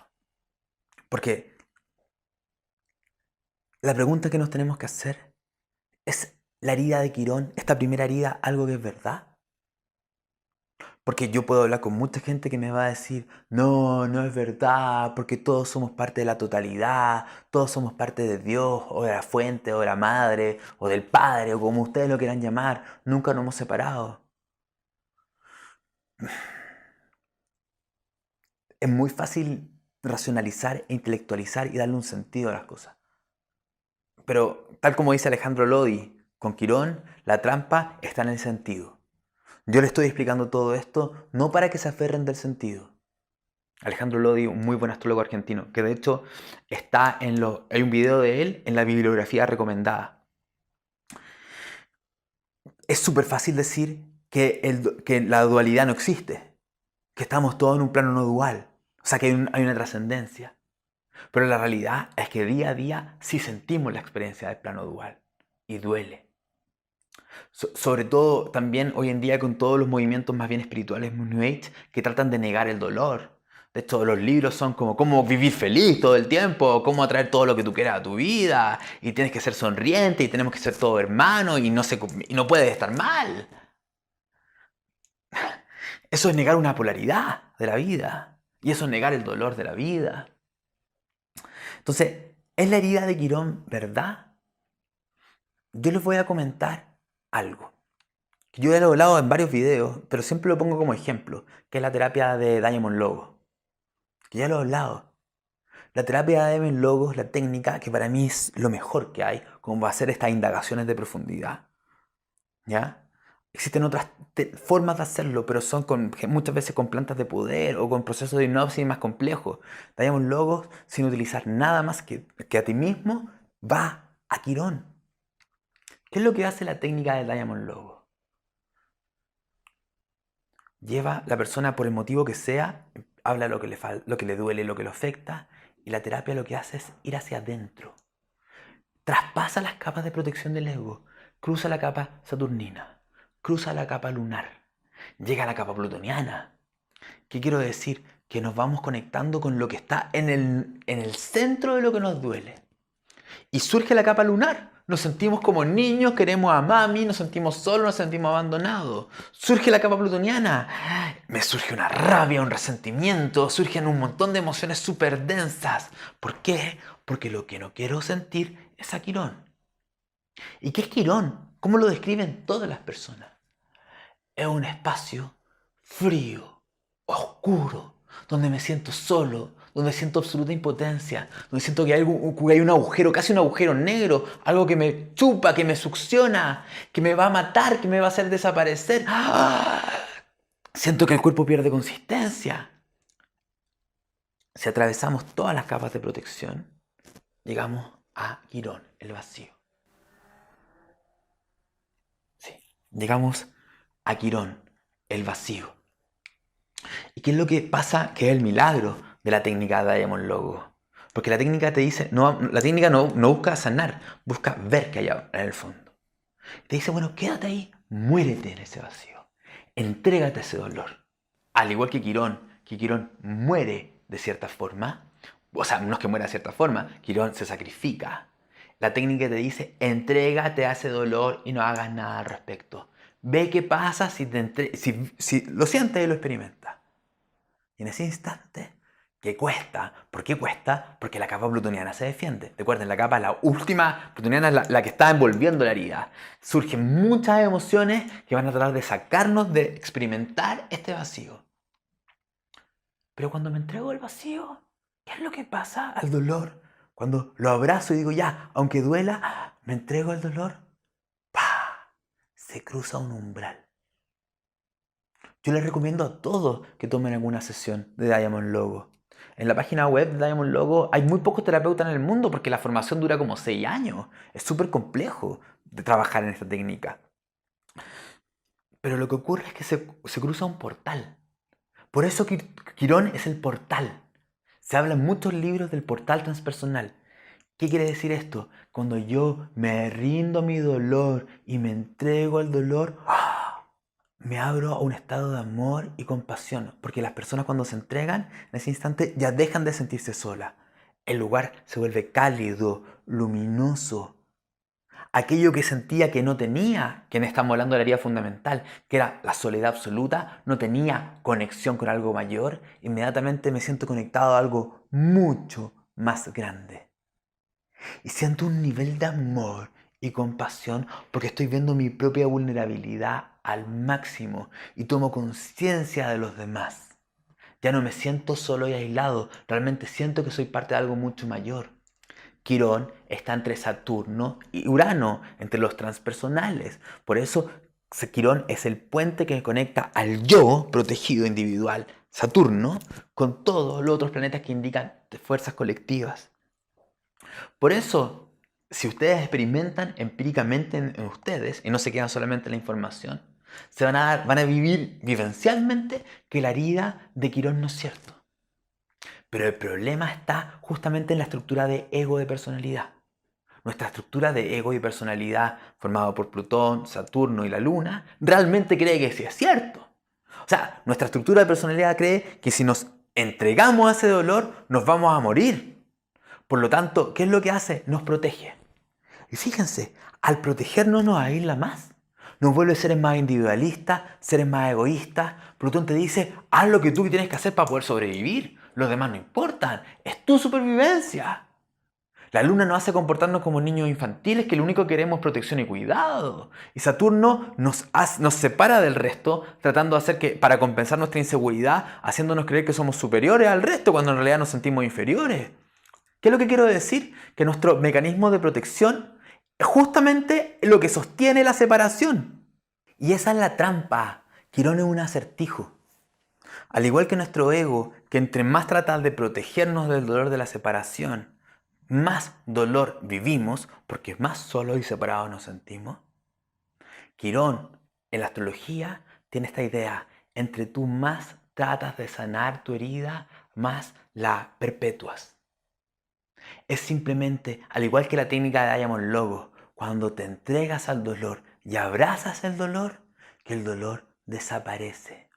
Porque la pregunta que nos tenemos que hacer es, ¿la herida de Quirón, esta primera herida, algo que es verdad? Porque yo puedo hablar con mucha gente que me va a decir, no, no es verdad, porque todos somos parte de la totalidad, todos somos parte de Dios, o de la fuente, o de la madre, o del padre, o como ustedes lo quieran llamar, nunca nos hemos separado. Es muy fácil racionalizar e intelectualizar y darle un sentido a las cosas. Pero tal como dice Alejandro Lodi, con Quirón, la trampa está en el sentido. Yo le estoy explicando todo esto no para que se aferren del sentido. Alejandro Lodi, un muy buen astrólogo argentino, que de hecho hay un video de él en la bibliografía recomendada. Es súper fácil decir que la dualidad no existe, que estamos todos en un plano no dual, o sea que hay una trascendencia. Pero la realidad es que día a día sí sentimos la experiencia del plano dual y duele. Sobre todo también hoy en día con todos los movimientos más bien espirituales New Age que tratan de negar el dolor. De hecho, los libros son como cómo vivir feliz todo el tiempo, cómo atraer todo lo que tú quieras a tu vida, y tienes que ser sonriente, y tenemos que ser todos hermanos, y no puedes estar mal. Eso es negar una polaridad de la vida, y eso es negar el dolor de la vida. Entonces, ¿es la herida de Quirón verdad? Yo les voy a comentar algo. Yo ya lo he hablado en varios videos, pero siempre lo pongo como ejemplo, que es la terapia de Diamond Logos. Que ya lo he hablado. La terapia de Diamond Logos es la técnica que para mí es lo mejor que hay, como para hacer estas indagaciones de profundidad. ¿Ya? Existen otras formas de hacerlo, pero son muchas veces con plantas de poder o con procesos de hipnosis más complejos. Diamond Logos, sin utilizar nada más que a ti mismo, va a Quirón. ¿Qué es lo que hace la técnica de Diamond Logos? Lleva la persona por el motivo que sea, habla lo que le duele, lo que le afecta, y la terapia lo que hace es ir hacia adentro. Traspasa las capas de protección del ego, cruza la capa saturnina, cruza la capa lunar, llega a la capa plutoniana. ¿Qué quiero decir? Que nos vamos conectando con lo que está en el centro de lo que nos duele. Y surge la capa lunar. Nos sentimos como niños, queremos a mami, nos sentimos solos, nos sentimos abandonados. Surge la capa plutoniana. Me surge una rabia, un resentimiento, surgen un montón de emociones súper densas. ¿Por qué? Porque lo que no quiero sentir es a Quirón. ¿Y qué es Quirón? ¿Cómo lo describen todas las personas? Es un espacio frío, oscuro, donde me siento solo, donde siento absoluta impotencia, donde siento que hay un agujero, casi un agujero negro, algo que me chupa, que me succiona, que me va a matar, que me va a hacer desaparecer. ¡Ah! Siento que el cuerpo pierde consistencia. Si atravesamos todas las capas de protección, llegamos a Quirón, el vacío. Sí, llegamos a Quirón, el vacío. ¿Y qué es lo que pasa? Que es el milagro de la técnica de Diamond Logo. Porque la técnica te dice, no, la técnica no busca sanar, busca ver qué hay en el fondo. Te dice, bueno, quédate ahí, muérete en ese vacío, entrégate a ese dolor. Al igual que Quirón muere de cierta forma, o sea, no es que muera de cierta forma, Quirón se sacrifica. La técnica te dice, entrégate a ese dolor y no hagas nada al respecto. Ve qué pasa si lo sientes y lo experimentas. Y en ese instante, que cuesta. ¿Por qué cuesta? Porque la capa plutoniana se defiende. Recuerden, la capa, la última plutoniana es la que está envolviendo la herida. Surgen muchas emociones que van a tratar de sacarnos de experimentar este vacío. Pero cuando me entrego al vacío, ¿qué es lo que pasa al dolor? Cuando lo abrazo y digo, ya, aunque duela, me entrego al dolor, ¡pah! Se cruza un umbral. Yo les recomiendo a todos que tomen alguna sesión de Diamond Logo. En la página web de Diamond Logo hay muy pocos terapeutas en el mundo porque la formación dura como 6 años. Es súper complejo de trabajar en esta técnica. Pero lo que ocurre es que se cruza un portal. Por eso Quirón es el portal. Se habla en muchos libros del portal transpersonal. ¿Qué quiere decir esto? Cuando yo me rindo a mi dolor y me entrego al dolor, me abro a un estado de amor y compasión, porque las personas cuando se entregan, en ese instante ya dejan de sentirse solas. El lugar se vuelve cálido, luminoso. Aquello que sentía que no tenía, que estamos hablando de la herida fundamental, que era la soledad absoluta, no tenía conexión con algo mayor, inmediatamente me siento conectado a algo mucho más grande. Y siento un nivel de amor y compasión porque estoy viendo mi propia vulnerabilidad al máximo y tomo conciencia de los demás. Ya no me siento solo y aislado, realmente siento que soy parte de algo mucho mayor. Quirón está entre Saturno y Urano, entre los transpersonales. Por eso Quirón es el puente que conecta al yo protegido individual, Saturno, con todos los otros planetas que indican fuerzas colectivas. Por eso, si ustedes experimentan empíricamente en ustedes y no se quedan solamente en la información, van a vivir vivencialmente que la herida de Quirón no es cierto. Pero el problema está justamente en la estructura de ego de personalidad. Nuestra estructura de ego y personalidad formada por Plutón, Saturno y la Luna realmente cree que sí es cierto. O sea, nuestra estructura de personalidad cree que si nos entregamos a ese dolor nos vamos a morir. Por lo tanto, ¿qué es lo que hace? Nos protege. Y fíjense, al protegernos nos aísla más. Nos vuelve seres más individualistas, seres más egoístas. Plutón te dice, haz lo que tú tienes que hacer para poder sobrevivir. Los demás no importan. Es tu supervivencia. La luna nos hace comportarnos como niños infantiles que lo único que queremos es protección y cuidado. Y Saturno nos separa del resto, tratando de hacer que, para compensar nuestra inseguridad, haciéndonos creer que somos superiores al resto cuando en realidad nos sentimos inferiores. ¿Qué es lo que quiero decir? Que nuestro mecanismo de protección es justamente lo que sostiene la separación. Y esa es la trampa. Quirón es un acertijo. Al igual que nuestro ego, que entre más trata de protegernos del dolor de la separación, más dolor vivimos porque más solos y separados nos sentimos. Quirón, en la astrología, tiene esta idea. Entre tú más tratas de sanar tu herida, más la perpetúas. Es simplemente, al igual que la técnica de Diamond Logo, cuando te entregas al dolor y abrazas el dolor, que el dolor desaparece.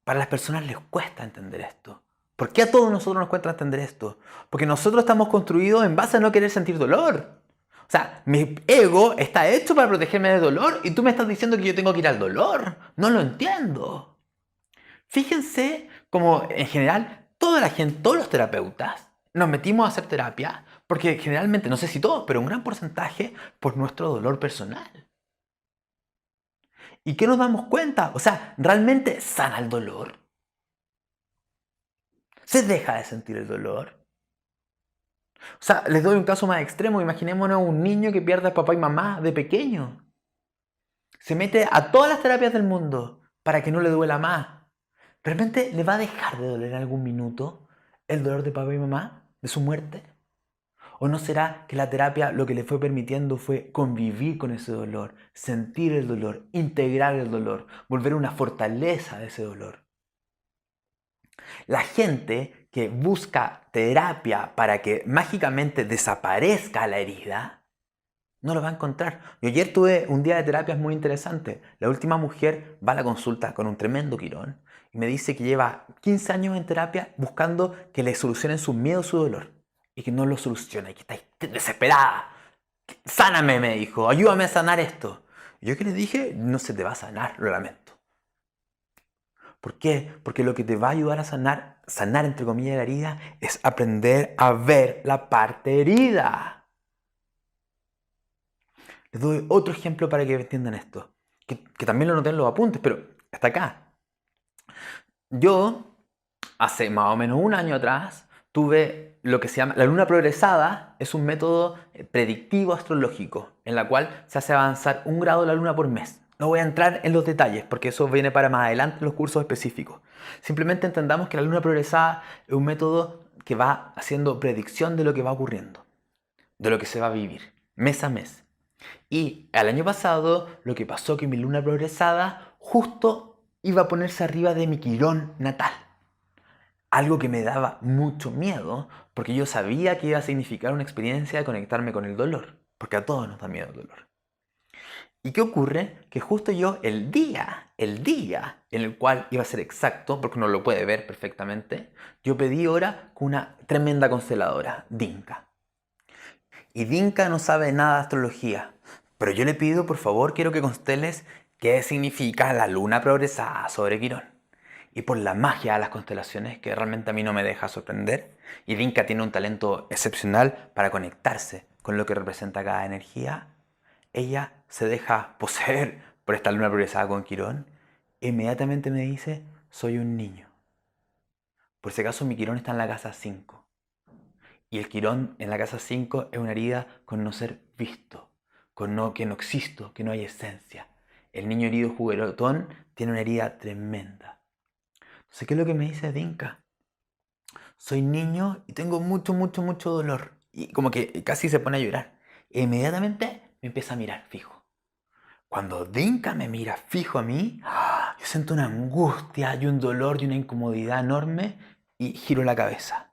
Para las personas les cuesta entender esto. ¿Por qué a todos nosotros nos cuesta entender esto? Porque nosotros estamos construidos en base a no querer sentir dolor. O sea, mi ego está hecho para protegerme del dolor y tú me estás diciendo que yo tengo que ir al dolor. No lo entiendo. Fíjense como en general toda la gente, todos los terapeutas, nos metimos a hacer terapia porque generalmente, no sé si todos, pero un gran porcentaje por nuestro dolor personal. ¿Y qué nos damos cuenta? O sea, ¿realmente sana el dolor? ¿Se deja de sentir el dolor? O sea, les doy un caso más extremo. Imaginémonos un niño que pierde a papá y mamá de pequeño. Se mete a todas las terapias del mundo para que no le duela más. ¿Realmente le va a dejar de doler en algún minuto el dolor de papá y mamá, de su muerte? ¿O no será que la terapia lo que le fue permitiendo fue convivir con ese dolor, sentir el dolor, integrar el dolor, volver una fortaleza de ese dolor? La gente que busca terapia para que mágicamente desaparezca la herida, no lo va a encontrar. Yo ayer tuve un día de terapias muy interesante. La última mujer va a la consulta con un tremendo quirón y me dice que lleva 15 años en terapia buscando que le solucionen sus miedos, su dolor. Y que no lo soluciona y que está desesperada. Sáname, me dijo, ayúdame a sanar esto. Y yo que le dije, no se te va a sanar, lo lamento. ¿Por qué? Porque lo que te va a ayudar a sanar entre comillas la herida, es aprender a ver la parte herida. Les doy otro ejemplo para que entiendan esto, que también lo noté en los apuntes, pero hasta acá. Yo, hace más o menos un año atrás, tuve lo que se llama la luna progresada. Es un método predictivo astrológico en la cual se hace avanzar un grado de la luna por mes. No voy a entrar en los detalles porque eso viene para más adelante en los cursos específicos. Simplemente entendamos que la luna progresada es un método que va haciendo predicción de lo que va ocurriendo, de lo que se va a vivir, mes a mes. Y al año pasado lo que pasó que mi luna progresada justo iba a ponerse arriba de mi quirón natal. Algo que me daba mucho miedo porque yo sabía que iba a significar una experiencia de conectarme con el dolor. Porque a todos nos da miedo el dolor. ¿Y qué ocurre? Que justo yo el día en el cual iba a ser exacto, porque uno lo puede ver perfectamente, yo pedí hora con una tremenda consteladora, Dinka. Y Dinka no sabe nada de astrología. Pero yo le pido, por favor, quiero que consteles qué significa la luna progresada sobre Quirón. Y por la magia de las constelaciones, que realmente a mí no me deja sorprender, y Dinka tiene un talento excepcional para conectarse con lo que representa cada energía, ella se deja poseer por esta luna progresada con Quirón e inmediatamente me dice, soy un niño. Por si acaso mi Quirón está en la casa 5. Y el Quirón en la casa 5 es una herida con no ser visto, con que no existo, que no hay esencia. El niño herido juguetón tiene una herida tremenda. Entonces, ¿qué es lo que me dice Dinka? Soy niño y tengo mucho dolor. Y como que casi se pone a llorar. E inmediatamente me empieza a mirar fijo. Cuando Dinka me mira fijo a mí, yo siento una angustia y un dolor y una incomodidad enorme y giro la cabeza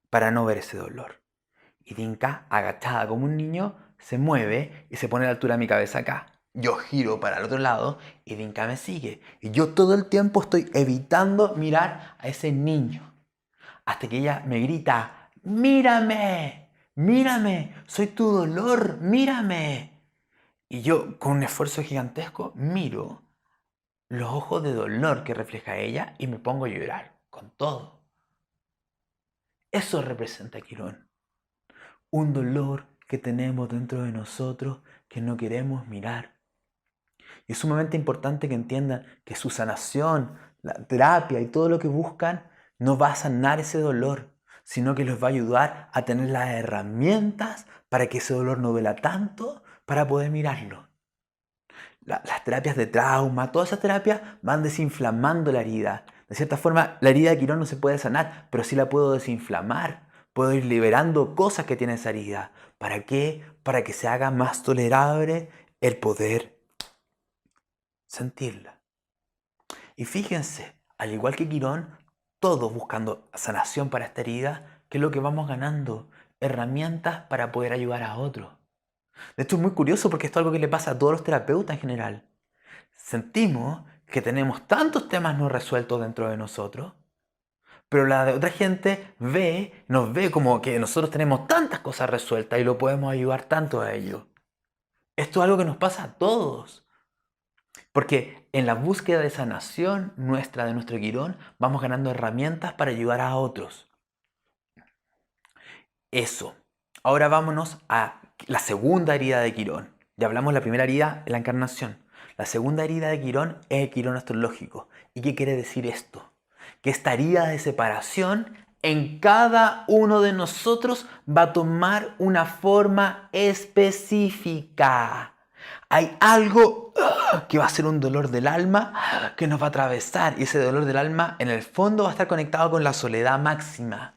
para no ver ese dolor. Y Dinka, agachada como un niño, se mueve y se pone a la altura de mi cabeza acá. Yo giro para el otro lado y Dinka me sigue. Y yo todo el tiempo estoy evitando mirar a ese niño. Hasta que ella me grita, mírame, mírame, soy tu dolor, mírame. Y yo, con un esfuerzo gigantesco, miro los ojos de dolor que refleja ella y me pongo a llorar con todo. Eso representa Quirón. Un dolor que tenemos dentro de nosotros que no queremos mirar. Y es sumamente importante que entiendan que su sanación, la terapia y todo lo que buscan no va a sanar ese dolor, sino que los va a ayudar a tener las herramientas para que ese dolor no duela tanto para poder mirarlo. Las terapias de trauma, todas esas terapias van desinflamando la herida. De cierta forma, la herida de Quirón no se puede sanar, pero sí la puedo desinflamar. Puedo ir liberando cosas que tiene esa herida. ¿Para qué? Para que se haga más tolerable el poder sentirla. Y fíjense, al igual que Quirón, todos buscando sanación para esta herida, ¿qué es lo que vamos ganando? Herramientas para poder ayudar a otros. De hecho, es muy curioso porque esto es algo que le pasa a todos los terapeutas en general. Sentimos que tenemos tantos temas no resueltos dentro de nosotros, pero la de otra gente nos ve como que nosotros tenemos tantas cosas resueltas y lo podemos ayudar tanto a ellos. Esto es algo que nos pasa a todos. Porque en la búsqueda de sanación nuestra, de nuestro Quirón, vamos ganando herramientas para ayudar a otros. Eso. Ahora vámonos a la segunda herida de Quirón. Ya hablamos de la primera herida, la encarnación. La segunda herida de Quirón es el Quirón astrológico. ¿Y qué quiere decir esto? Que esta herida de separación en cada uno de nosotros va a tomar una forma específica. Hay algo que va a ser un dolor del alma que nos va a atravesar. Y ese dolor del alma en el fondo va a estar conectado con la soledad máxima.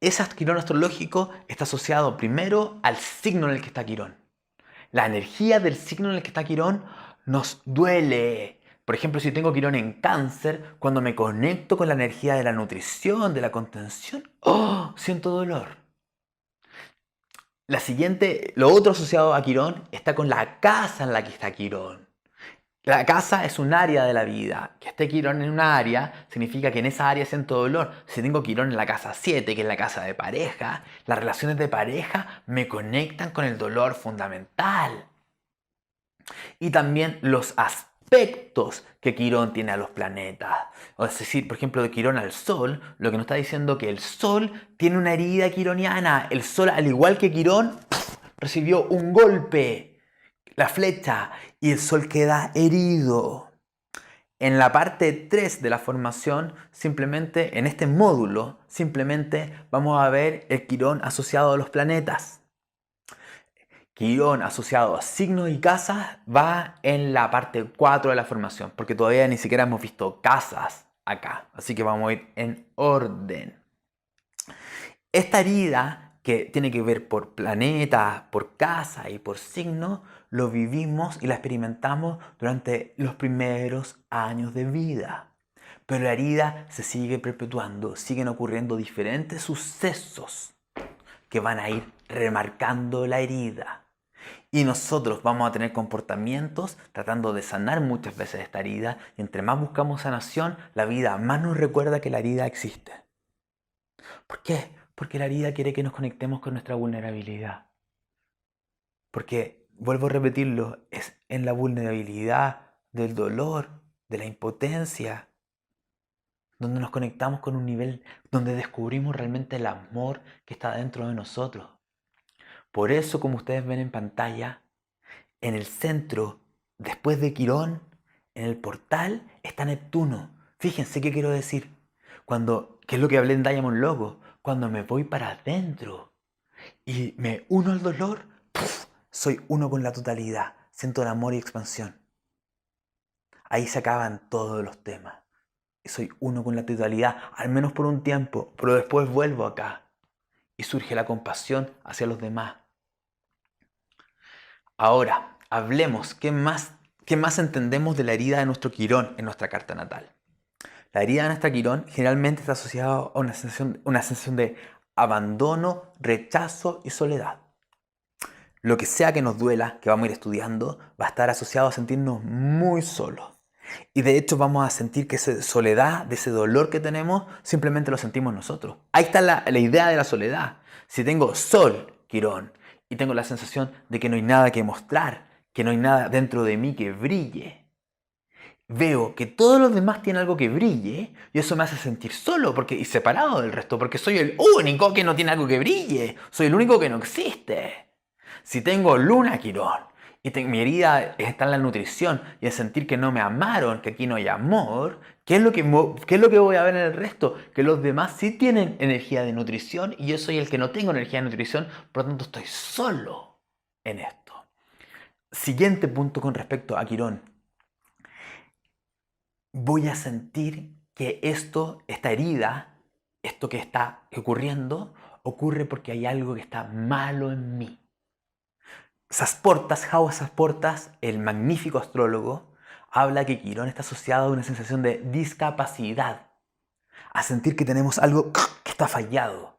Ese Quirón astrológico está asociado primero al signo en el que está Quirón. La energía del signo en el que está Quirón nos duele, Por ejemplo, si tengo Quirón en Cáncer, cuando me conecto con la energía de la nutrición, de la contención, ¡oh! Siento dolor. Lo otro asociado a Quirón está con la casa en la que está Quirón. La casa es un área de la vida. Que esté Quirón en una área significa que en esa área siento dolor. Si tengo Quirón en la casa 7, que es la casa de pareja, las relaciones de pareja me conectan con el dolor fundamental. Y también los aspectos que Quirón tiene a los planetas. Es decir, por ejemplo, de Quirón al Sol, lo que nos está diciendo que el Sol tiene una herida quironiana. El Sol, al igual que Quirón, recibió un golpe, la flecha, y el Sol queda herido. En la parte 3 de la formación, simplemente, en este módulo, simplemente vamos a ver el Quirón asociado a los planetas. Quirón asociado a signos y casas va en la parte 4 de la formación, porque todavía ni siquiera hemos visto casas acá, así que vamos a ir en orden. Esta herida que tiene que ver por planeta, por casa y por signo, lo vivimos y la experimentamos durante los primeros años de vida. Pero la herida se sigue perpetuando, siguen ocurriendo diferentes sucesos que van a ir remarcando la herida. Y nosotros vamos a tener comportamientos tratando de sanar muchas veces esta herida. Y entre más buscamos sanación, la vida más nos recuerda que la herida existe. ¿Por qué? Porque la herida quiere que nos conectemos con nuestra vulnerabilidad. Porque, vuelvo a repetirlo, es en la vulnerabilidad del dolor, de la impotencia, donde nos conectamos con un nivel donde descubrimos realmente el amor que está dentro de nosotros. Por eso, como ustedes ven en pantalla, en el centro, después de Quirón, en el portal, está Neptuno. Fíjense qué quiero decir. ¿Qué es lo que hablé en Diamond Logo? Cuando me voy para adentro y me uno al dolor, soy uno con la totalidad. Siento el amor y expansión. Ahí se acaban todos los temas. Soy uno con la totalidad, al menos por un tiempo, pero después vuelvo acá y surge la compasión hacia los demás. Ahora, hablemos, ¿qué más entendemos de la herida de nuestro Quirón en nuestra carta natal? La herida de nuestra Quirón generalmente está asociada a una sensación de abandono, rechazo y soledad. Lo que sea que nos duela, que vamos a ir estudiando, va a estar asociado a sentirnos muy solos. Y de hecho vamos a sentir que esa soledad, de ese dolor que tenemos, simplemente lo sentimos nosotros. Ahí está la idea de la soledad. Si tengo Sol, Quirón, y tengo la sensación de que no hay nada que mostrar, que no hay nada dentro de mí que brille, veo que todos los demás tienen algo que brille, y eso me hace sentir solo y separado del resto, porque soy el único que no tiene algo que brille, soy el único que no existe. Si tengo Luna, Quirón, y mi herida está en la nutrición y en sentir que no me amaron, que aquí no hay amor, ¿qué es lo que voy a ver en el resto? Que los demás sí tienen energía de nutrición y yo soy el que no tengo energía de nutrición, por lo tanto estoy solo en esto. Siguiente punto con respecto a Quirón. Voy a sentir que esta herida, esto que está ocurriendo, ocurre porque hay algo que está malo en mí. Howard Sasportas, el magnífico astrólogo, habla que Quirón está asociado a una sensación de discapacidad, a sentir que tenemos algo que está fallado.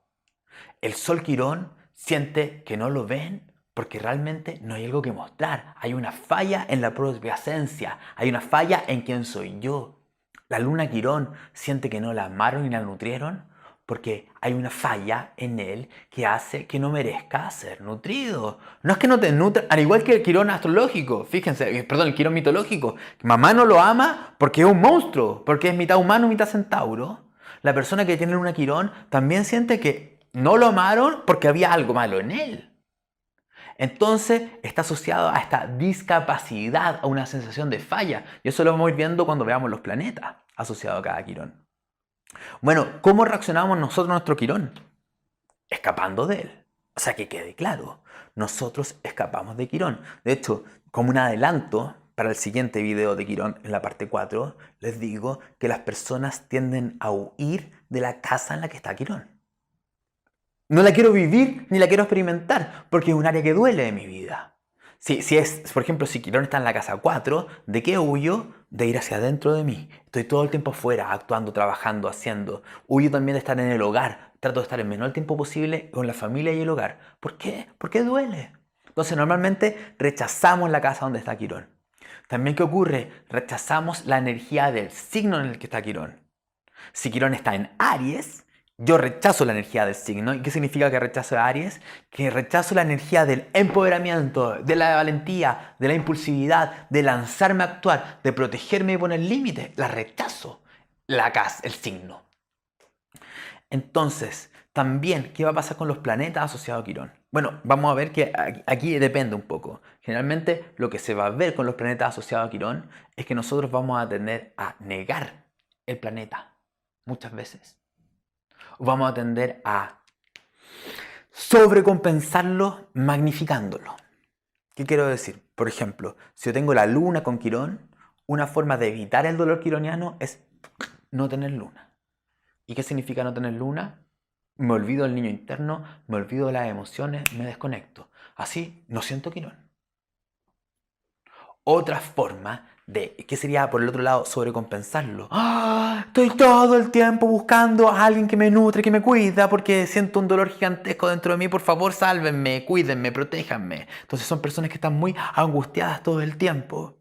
El Sol Quirón siente que no lo ven porque realmente no hay algo que mostrar. Hay una falla en la propia esencia, hay una falla en quién soy yo. La Luna Quirón siente que no la amaron y la nutrieron porque hay una falla en él que hace que no merezca ser nutrido. No es que no te nutra, al igual que el Quirón astrológico, el Quirón mitológico. Mamá no lo ama porque es un monstruo, porque es mitad humano, mitad centauro. La persona que tiene Luna Quirón también siente que no lo amaron porque había algo malo en él. Entonces está asociado a esta discapacidad, a una sensación de falla. Y eso lo vamos a ir viendo cuando veamos los planetas asociados a cada Quirón. Bueno, ¿cómo reaccionamos nosotros a nuestro Quirón? Escapando de él. O sea, que quede claro, nosotros escapamos de Quirón. De hecho, como un adelanto para el siguiente video de Quirón, en la parte 4, les digo que las personas tienden a huir de la casa en la que está Quirón. No la quiero vivir ni la quiero experimentar porque es un área que duele de mi vida. Por ejemplo, si Quirón está en la casa 4, ¿de qué huyo? De ir hacia adentro de mí. Estoy todo el tiempo afuera, actuando, trabajando, haciendo. Huyo también de estar en el hogar. Trato de estar el menor tiempo posible con la familia y el hogar. ¿Por qué? Porque duele. Entonces, normalmente rechazamos la casa donde está Quirón. También, ¿qué ocurre? Rechazamos la energía del signo en el que está Quirón. Si Quirón está en Aries, yo rechazo la energía del signo. ¿Y qué significa que rechazo a Aries? Que rechazo la energía del empoderamiento, de la valentía, de la impulsividad, de lanzarme a actuar, de protegerme y poner límites. La rechazo, la casa, el signo. Entonces, también, ¿qué va a pasar con los planetas asociados a Quirón? Bueno, vamos a ver que aquí depende un poco. Generalmente, lo que se va a ver con los planetas asociados a Quirón es que nosotros vamos a tender a negar el planeta muchas veces. Vamos a tender a sobrecompensarlo magnificándolo. ¿Qué quiero decir? Por ejemplo, si yo tengo la luna con Quirón, una forma de evitar el dolor quironiano es no tener luna. ¿Y qué significa no tener luna? Me olvido del niño interno, me olvido de las emociones, me desconecto. Así no siento Quirón. Otra forma de, ¿qué sería por el otro lado? Sobrecompensarlo. ¡Ah! Estoy todo el tiempo buscando a alguien que me nutre, que me cuida, porque siento un dolor gigantesco dentro de mí. Por favor, sálvenme, cuídenme, protéjanme. Entonces son personas que están muy angustiadas todo el tiempo.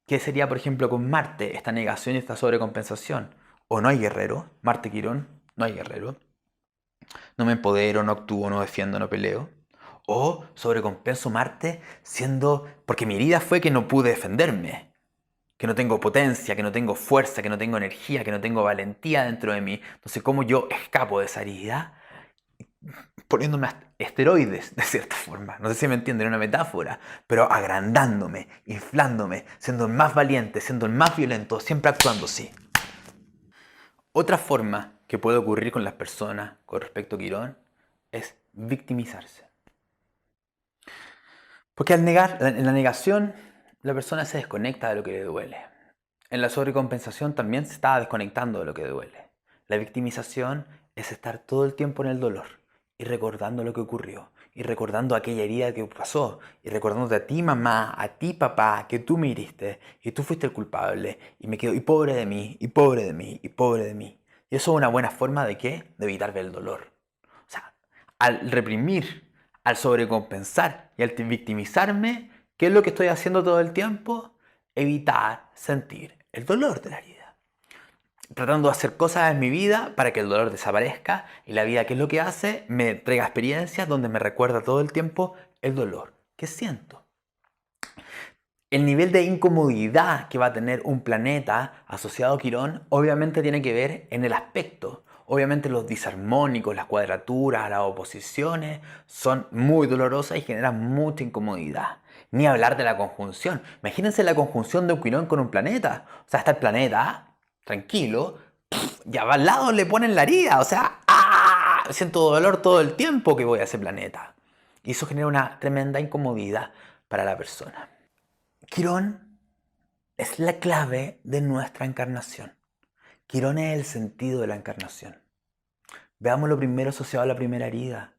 ¿Qué sería, por ejemplo, con Marte? Esta negación y esta sobrecompensación. O no hay guerrero, Marte Quirón, no hay guerrero. No me empodero, no actúo, no defiendo, no peleo. O sobrecompenso Marte siendo... Porque mi herida fue que no pude defenderme. Que no tengo potencia, que no tengo fuerza, que no tengo energía, que no tengo valentía dentro de mí. Entonces, ¿cómo yo escapo de esa herida? Poniéndome esteroides, de cierta forma. No sé si me entienden, una metáfora. Pero agrandándome, inflándome, siendo el más valiente, siendo el más violento, siempre actuando así. Otra forma que puede ocurrir con las personas con respecto a Quirón es victimizarse. Porque en la negación, la persona se desconecta de lo que le duele. En la sobrecompensación también se está desconectando de lo que duele. La victimización es estar todo el tiempo en el dolor y recordando lo que ocurrió, y recordando aquella herida que pasó, y recordándote a ti mamá, a ti papá, que tú me hiriste, y tú fuiste el culpable, y me quedo, y pobre de mí, y pobre de mí, y pobre de mí. Y eso es una buena forma de ¿qué? De evitar ver el dolor. O sea, al reprimir, al sobrecompensar y al victimizarme, ¿qué es lo que estoy haciendo todo el tiempo? Evitar sentir el dolor de la herida. Tratando de hacer cosas en mi vida para que el dolor desaparezca y la vida, ¿qué es lo que hace? Me entrega experiencias donde me recuerda todo el tiempo el dolor que siento. El nivel de incomodidad que va a tener un planeta asociado a Quirón obviamente tiene que ver en el aspecto. Obviamente los disarmónicos, las cuadraturas, las oposiciones son muy dolorosas y generan mucha incomodidad. Ni hablar de la conjunción. Imagínense la conjunción de un Quirón con un planeta. O sea, está el planeta, tranquilo, y al lado le ponen la herida. O sea, ¡ah! Siento dolor todo el tiempo que voy a ese planeta. Y eso genera una tremenda incomodidad para la persona. Quirón es la clave de nuestra encarnación. Quirón es el sentido de la encarnación. Veamos lo primero asociado a la primera herida.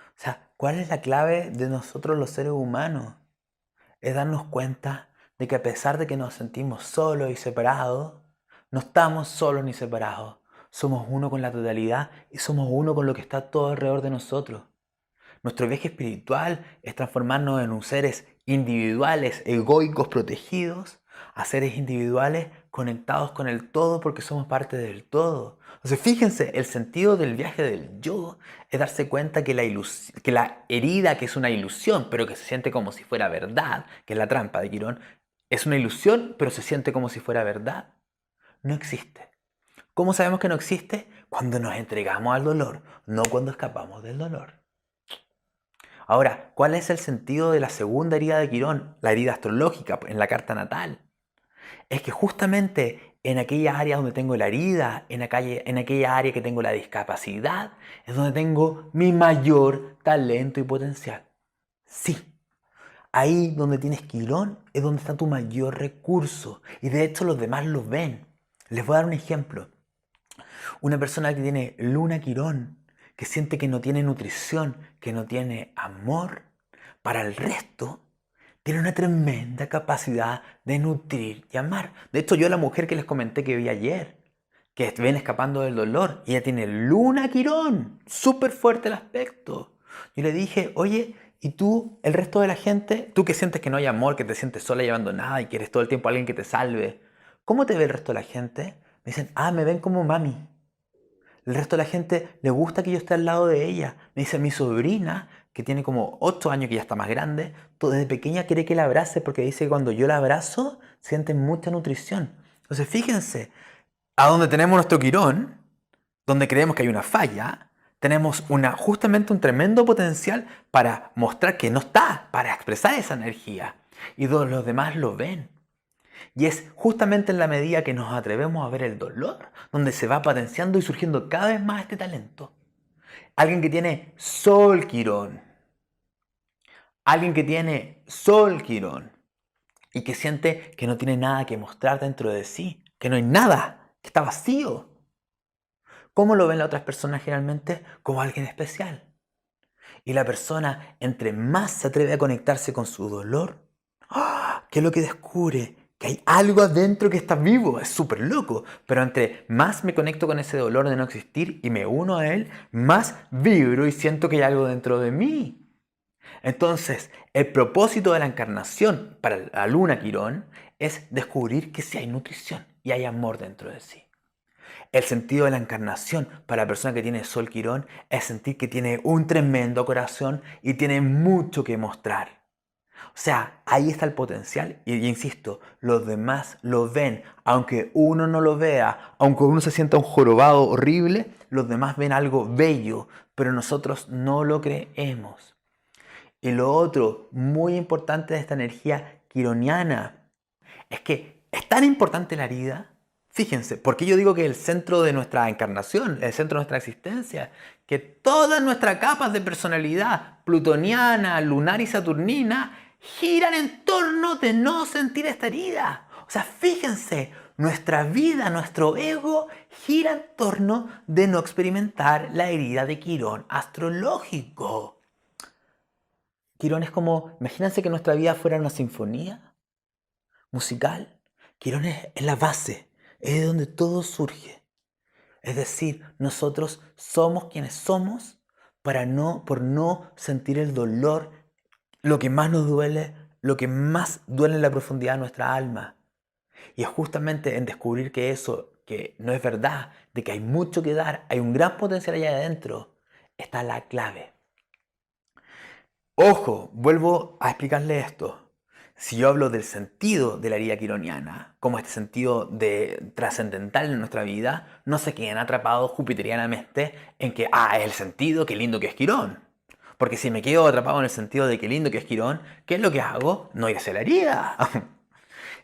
O sea, ¿cuál es la clave de nosotros los seres humanos? Es darnos cuenta de que a pesar de que nos sentimos solos y separados, no estamos solos ni separados. Somos uno con la totalidad y somos uno con lo que está todo alrededor de nosotros. Nuestro viaje espiritual es transformarnos en seres individuales, egoicos, protegidos, a seres individuales conectados con el todo porque somos parte del todo. O sea, fíjense, el sentido del viaje del yo es darse cuenta que la herida, que es una ilusión, pero que se siente como si fuera verdad, que es la trampa de Quirón, es una ilusión, pero se siente como si fuera verdad, no existe. ¿Cómo sabemos que no existe? Cuando nos entregamos al dolor, no cuando escapamos del dolor. Ahora, ¿cuál es el sentido de la segunda herida de Quirón? La herida astrológica en la carta natal. Es que justamente en aquella área donde tengo la herida, en aquella área que tengo la discapacidad, es donde tengo mi mayor talento y potencial. Sí, ahí donde tienes Quirón es donde está tu mayor recurso. Y de hecho los demás lo ven. Les voy a dar un ejemplo. Una persona que tiene luna Quirón, que siente que no tiene nutrición, que no tiene amor, para el resto tiene una tremenda capacidad de nutrir y amar. De hecho, yo la mujer que les comenté que vi ayer, que ven escapando del dolor, ella tiene luna Quirón, súper fuerte el aspecto. Yo le dije, oye, ¿y tú, el resto de la gente, tú que sientes que no hay amor, que te sientes sola y abandonada y quieres todo el tiempo alguien que te salve, ¿cómo te ve el resto de la gente? Me dicen, me ven como mami. El resto de la gente le gusta que yo esté al lado de ella. Me dice mi sobrina, que tiene como 8 años, que ya está más grande, desde pequeña quiere que la abrace porque dice que cuando yo la abrazo siente mucha nutrición. Entonces fíjense, a donde tenemos nuestro Quirón, donde creemos que hay una falla, tenemos justamente un tremendo potencial para mostrar que no está, para expresar esa energía. Y todos los demás lo ven. Y es justamente en la medida que nos atrevemos a ver el dolor, donde se va potenciando y surgiendo cada vez más este talento. Alguien que tiene Sol Quirón, alguien que tiene Sol Quirón y que siente que no tiene nada que mostrar dentro de sí, que no hay nada, que está vacío. ¿Cómo lo ven las otras personas generalmente? Como alguien especial. Y la persona, entre más se atreve a conectarse con su dolor, ¿qué es lo que descubre? Que hay algo adentro que está vivo, es súper loco. Pero entre más me conecto con ese dolor de no existir y me uno a él, más vibro y siento que hay algo dentro de mí. Entonces, el propósito de la encarnación para la luna Quirón es descubrir que sí hay nutrición y hay amor dentro de sí. El sentido de la encarnación para la persona que tiene Sol Quirón es sentir que tiene un tremendo corazón y tiene mucho que mostrar. O sea, ahí está el potencial y insisto, los demás lo ven, aunque uno no lo vea, aunque uno se sienta un jorobado horrible, los demás ven algo bello, pero nosotros no lo creemos. Y lo otro muy importante de esta energía quironiana es que es tan importante la herida. Fíjense, porque yo digo que el centro de nuestra encarnación, el centro de nuestra existencia, que todas nuestras capas de personalidad, plutoniana, lunar y saturnina, giran en torno de no sentir esta herida. O sea, fíjense, nuestra vida, nuestro ego, gira en torno de no experimentar la herida de Quirón astrológico. Quirón es como, imagínense que nuestra vida fuera una sinfonía musical. Quirón es la base, es de donde todo surge. Es decir, nosotros somos quienes somos por no sentir el dolor, lo que más nos duele, lo que más duele en la profundidad de nuestra alma. Y es justamente en descubrir que eso, que no es verdad, de que hay mucho que dar, hay un gran potencial allá adentro, está la clave. Ojo, vuelvo a explicarle esto. Si yo hablo del sentido de la herida quironiana, como este sentido de trascendental en nuestra vida, no se queden atrapados jupiterianamente en que, es el sentido, qué lindo que es Quirón. Porque si me quedo atrapado en el sentido de qué lindo que es Quirón, ¿qué es lo que hago? No ir hacia la herida.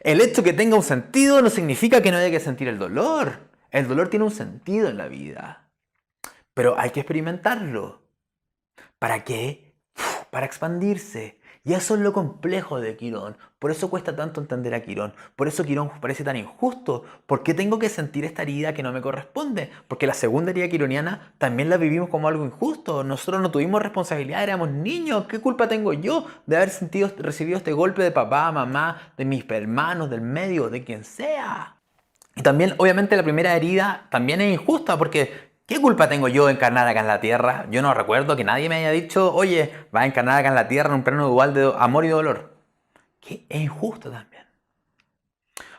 El hecho que tenga un sentido no significa que no haya que sentir el dolor. El dolor tiene un sentido en la vida. Pero hay que experimentarlo. ¿Para qué? Para expandirse. Y eso es lo complejo de Quirón. Por eso cuesta tanto entender a Quirón. Por eso Quirón parece tan injusto. ¿Por qué tengo que sentir esta herida que no me corresponde? Porque la segunda herida quironiana también la vivimos como algo injusto. Nosotros no tuvimos responsabilidad, éramos niños. ¿Qué culpa tengo yo de haber recibido este golpe de papá, mamá, de mis hermanos, del medio, de quien sea? Y también, obviamente, la primera herida también es injusta porque ¿qué culpa tengo yo de encarnar acá en la Tierra? Yo no recuerdo que nadie me haya dicho, oye, vas a encarnar acá en la Tierra en un plano igual de amor y dolor. Que es injusto también.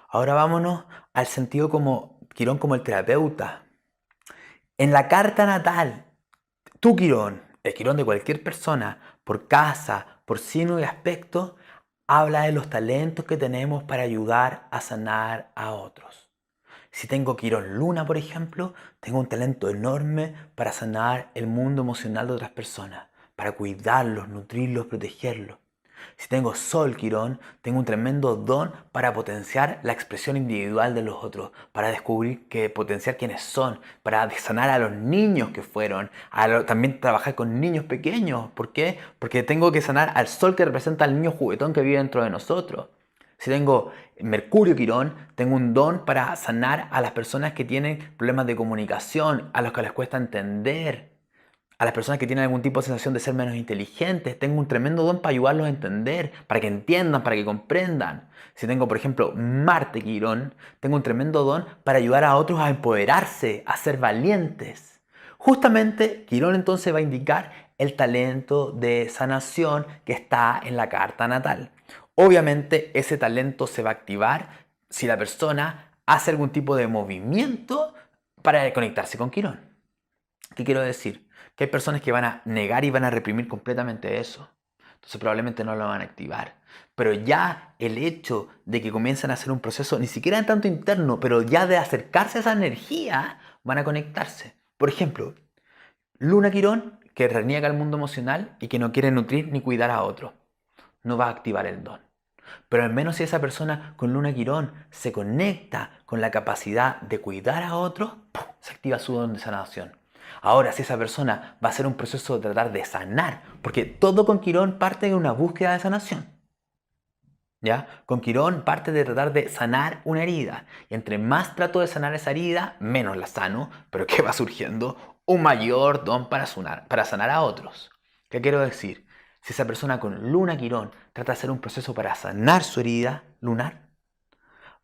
Ahora vámonos al sentido como Quirón como el terapeuta. En la carta natal, tu Quirón, el Quirón de cualquier persona, por casa, por signo y aspecto, habla de los talentos que tenemos para ayudar a sanar a otros. Si tengo Quirón Luna, por ejemplo, tengo un talento enorme para sanar el mundo emocional de otras personas, para cuidarlos, nutrirlos, protegerlos. Si tengo Sol Quirón, tengo un tremendo don para potenciar la expresión individual de los otros, para descubrir potenciar quiénes son, para sanar a los niños que fueron, también trabajar con niños pequeños. ¿Por qué? Porque tengo que sanar al Sol que representa al niño juguetón que vive dentro de nosotros. Si tengo Mercurio Quirón, tengo un don para sanar a las personas que tienen problemas de comunicación, a los que les cuesta entender, A las personas que tienen algún tipo de sensación de ser menos inteligentes, tengo un tremendo don para ayudarlos a entender, para que entiendan, para que comprendan. Si tengo, por ejemplo, Marte Quirón, tengo un tremendo don para ayudar a otros a empoderarse, a ser valientes. Justamente, Quirón entonces va a indicar el talento de sanación que está en la carta natal. Obviamente, ese talento se va a activar si la persona hace algún tipo de movimiento para conectarse con Quirón. ¿Qué quiero decir? Que hay personas que van a negar y van a reprimir completamente eso. Entonces probablemente no lo van a activar. Pero ya el hecho de que comiencen a hacer un proceso, ni siquiera en tanto interno, pero ya de acercarse a esa energía, van a conectarse. Por ejemplo, Luna Quirón, que reniega el mundo emocional y que no quiere nutrir ni cuidar a otro. No va a activar el don. Pero al menos si esa persona con Luna Quirón se conecta con la capacidad de cuidar a otros, ¡pum!, se activa su don de sanación. Ahora, si esa persona va a hacer un proceso de tratar de sanar, porque todo con Quirón parte de una búsqueda de sanación. ¿Ya? Con Quirón parte de tratar de sanar una herida. Y entre más trato de sanar esa herida, menos la sano, pero ¿qué va surgiendo? Un mayor don para sanar a otros. ¿Qué quiero decir? Si esa persona con Luna Quirón trata de hacer un proceso para sanar su herida lunar,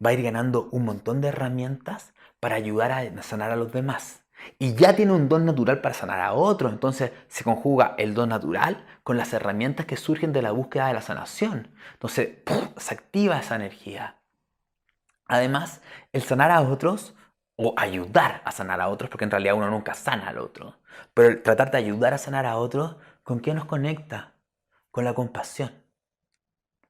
va a ir ganando un montón de herramientas para ayudar a sanar a los demás. Y ya tiene un don natural para sanar a otros. Entonces se conjuga el don natural con las herramientas que surgen de la búsqueda de la sanación. Entonces ¡pum!, se activa esa energía. Además, el sanar a otros o ayudar a sanar a otros, porque en realidad uno nunca sana al otro, pero el tratar de ayudar a sanar a otros, ¿con qué nos conecta? Con la compasión.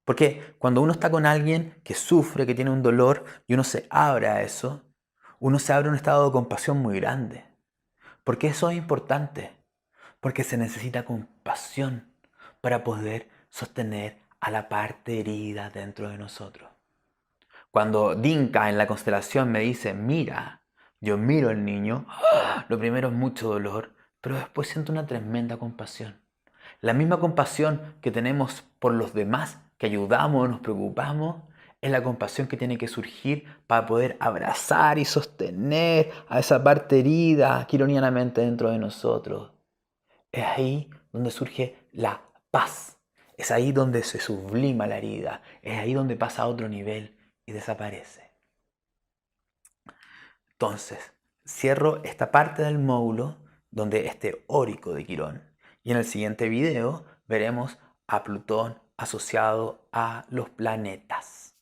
Porque cuando uno está con alguien que sufre, que tiene un dolor, y uno se abre a eso, uno se abre a un estado de compasión muy grande. ¿Por qué eso es importante? Porque se necesita compasión para poder sostener a la parte herida dentro de nosotros. Cuando Dinka en la constelación me dice, mira, yo miro al niño, lo primero es mucho dolor, pero después siento una tremenda compasión. La misma compasión que tenemos por los demás, que ayudamos, nos preocupamos, es la compasión que tiene que surgir para poder abrazar y sostener a esa parte herida quironianamente dentro de nosotros. Es ahí donde surge la paz. Es ahí donde se sublima la herida. Es ahí donde pasa a otro nivel y desaparece. Entonces, cierro esta parte del módulo donde este órico de Quirón. Y en el siguiente video veremos a Plutón asociado a los planetas.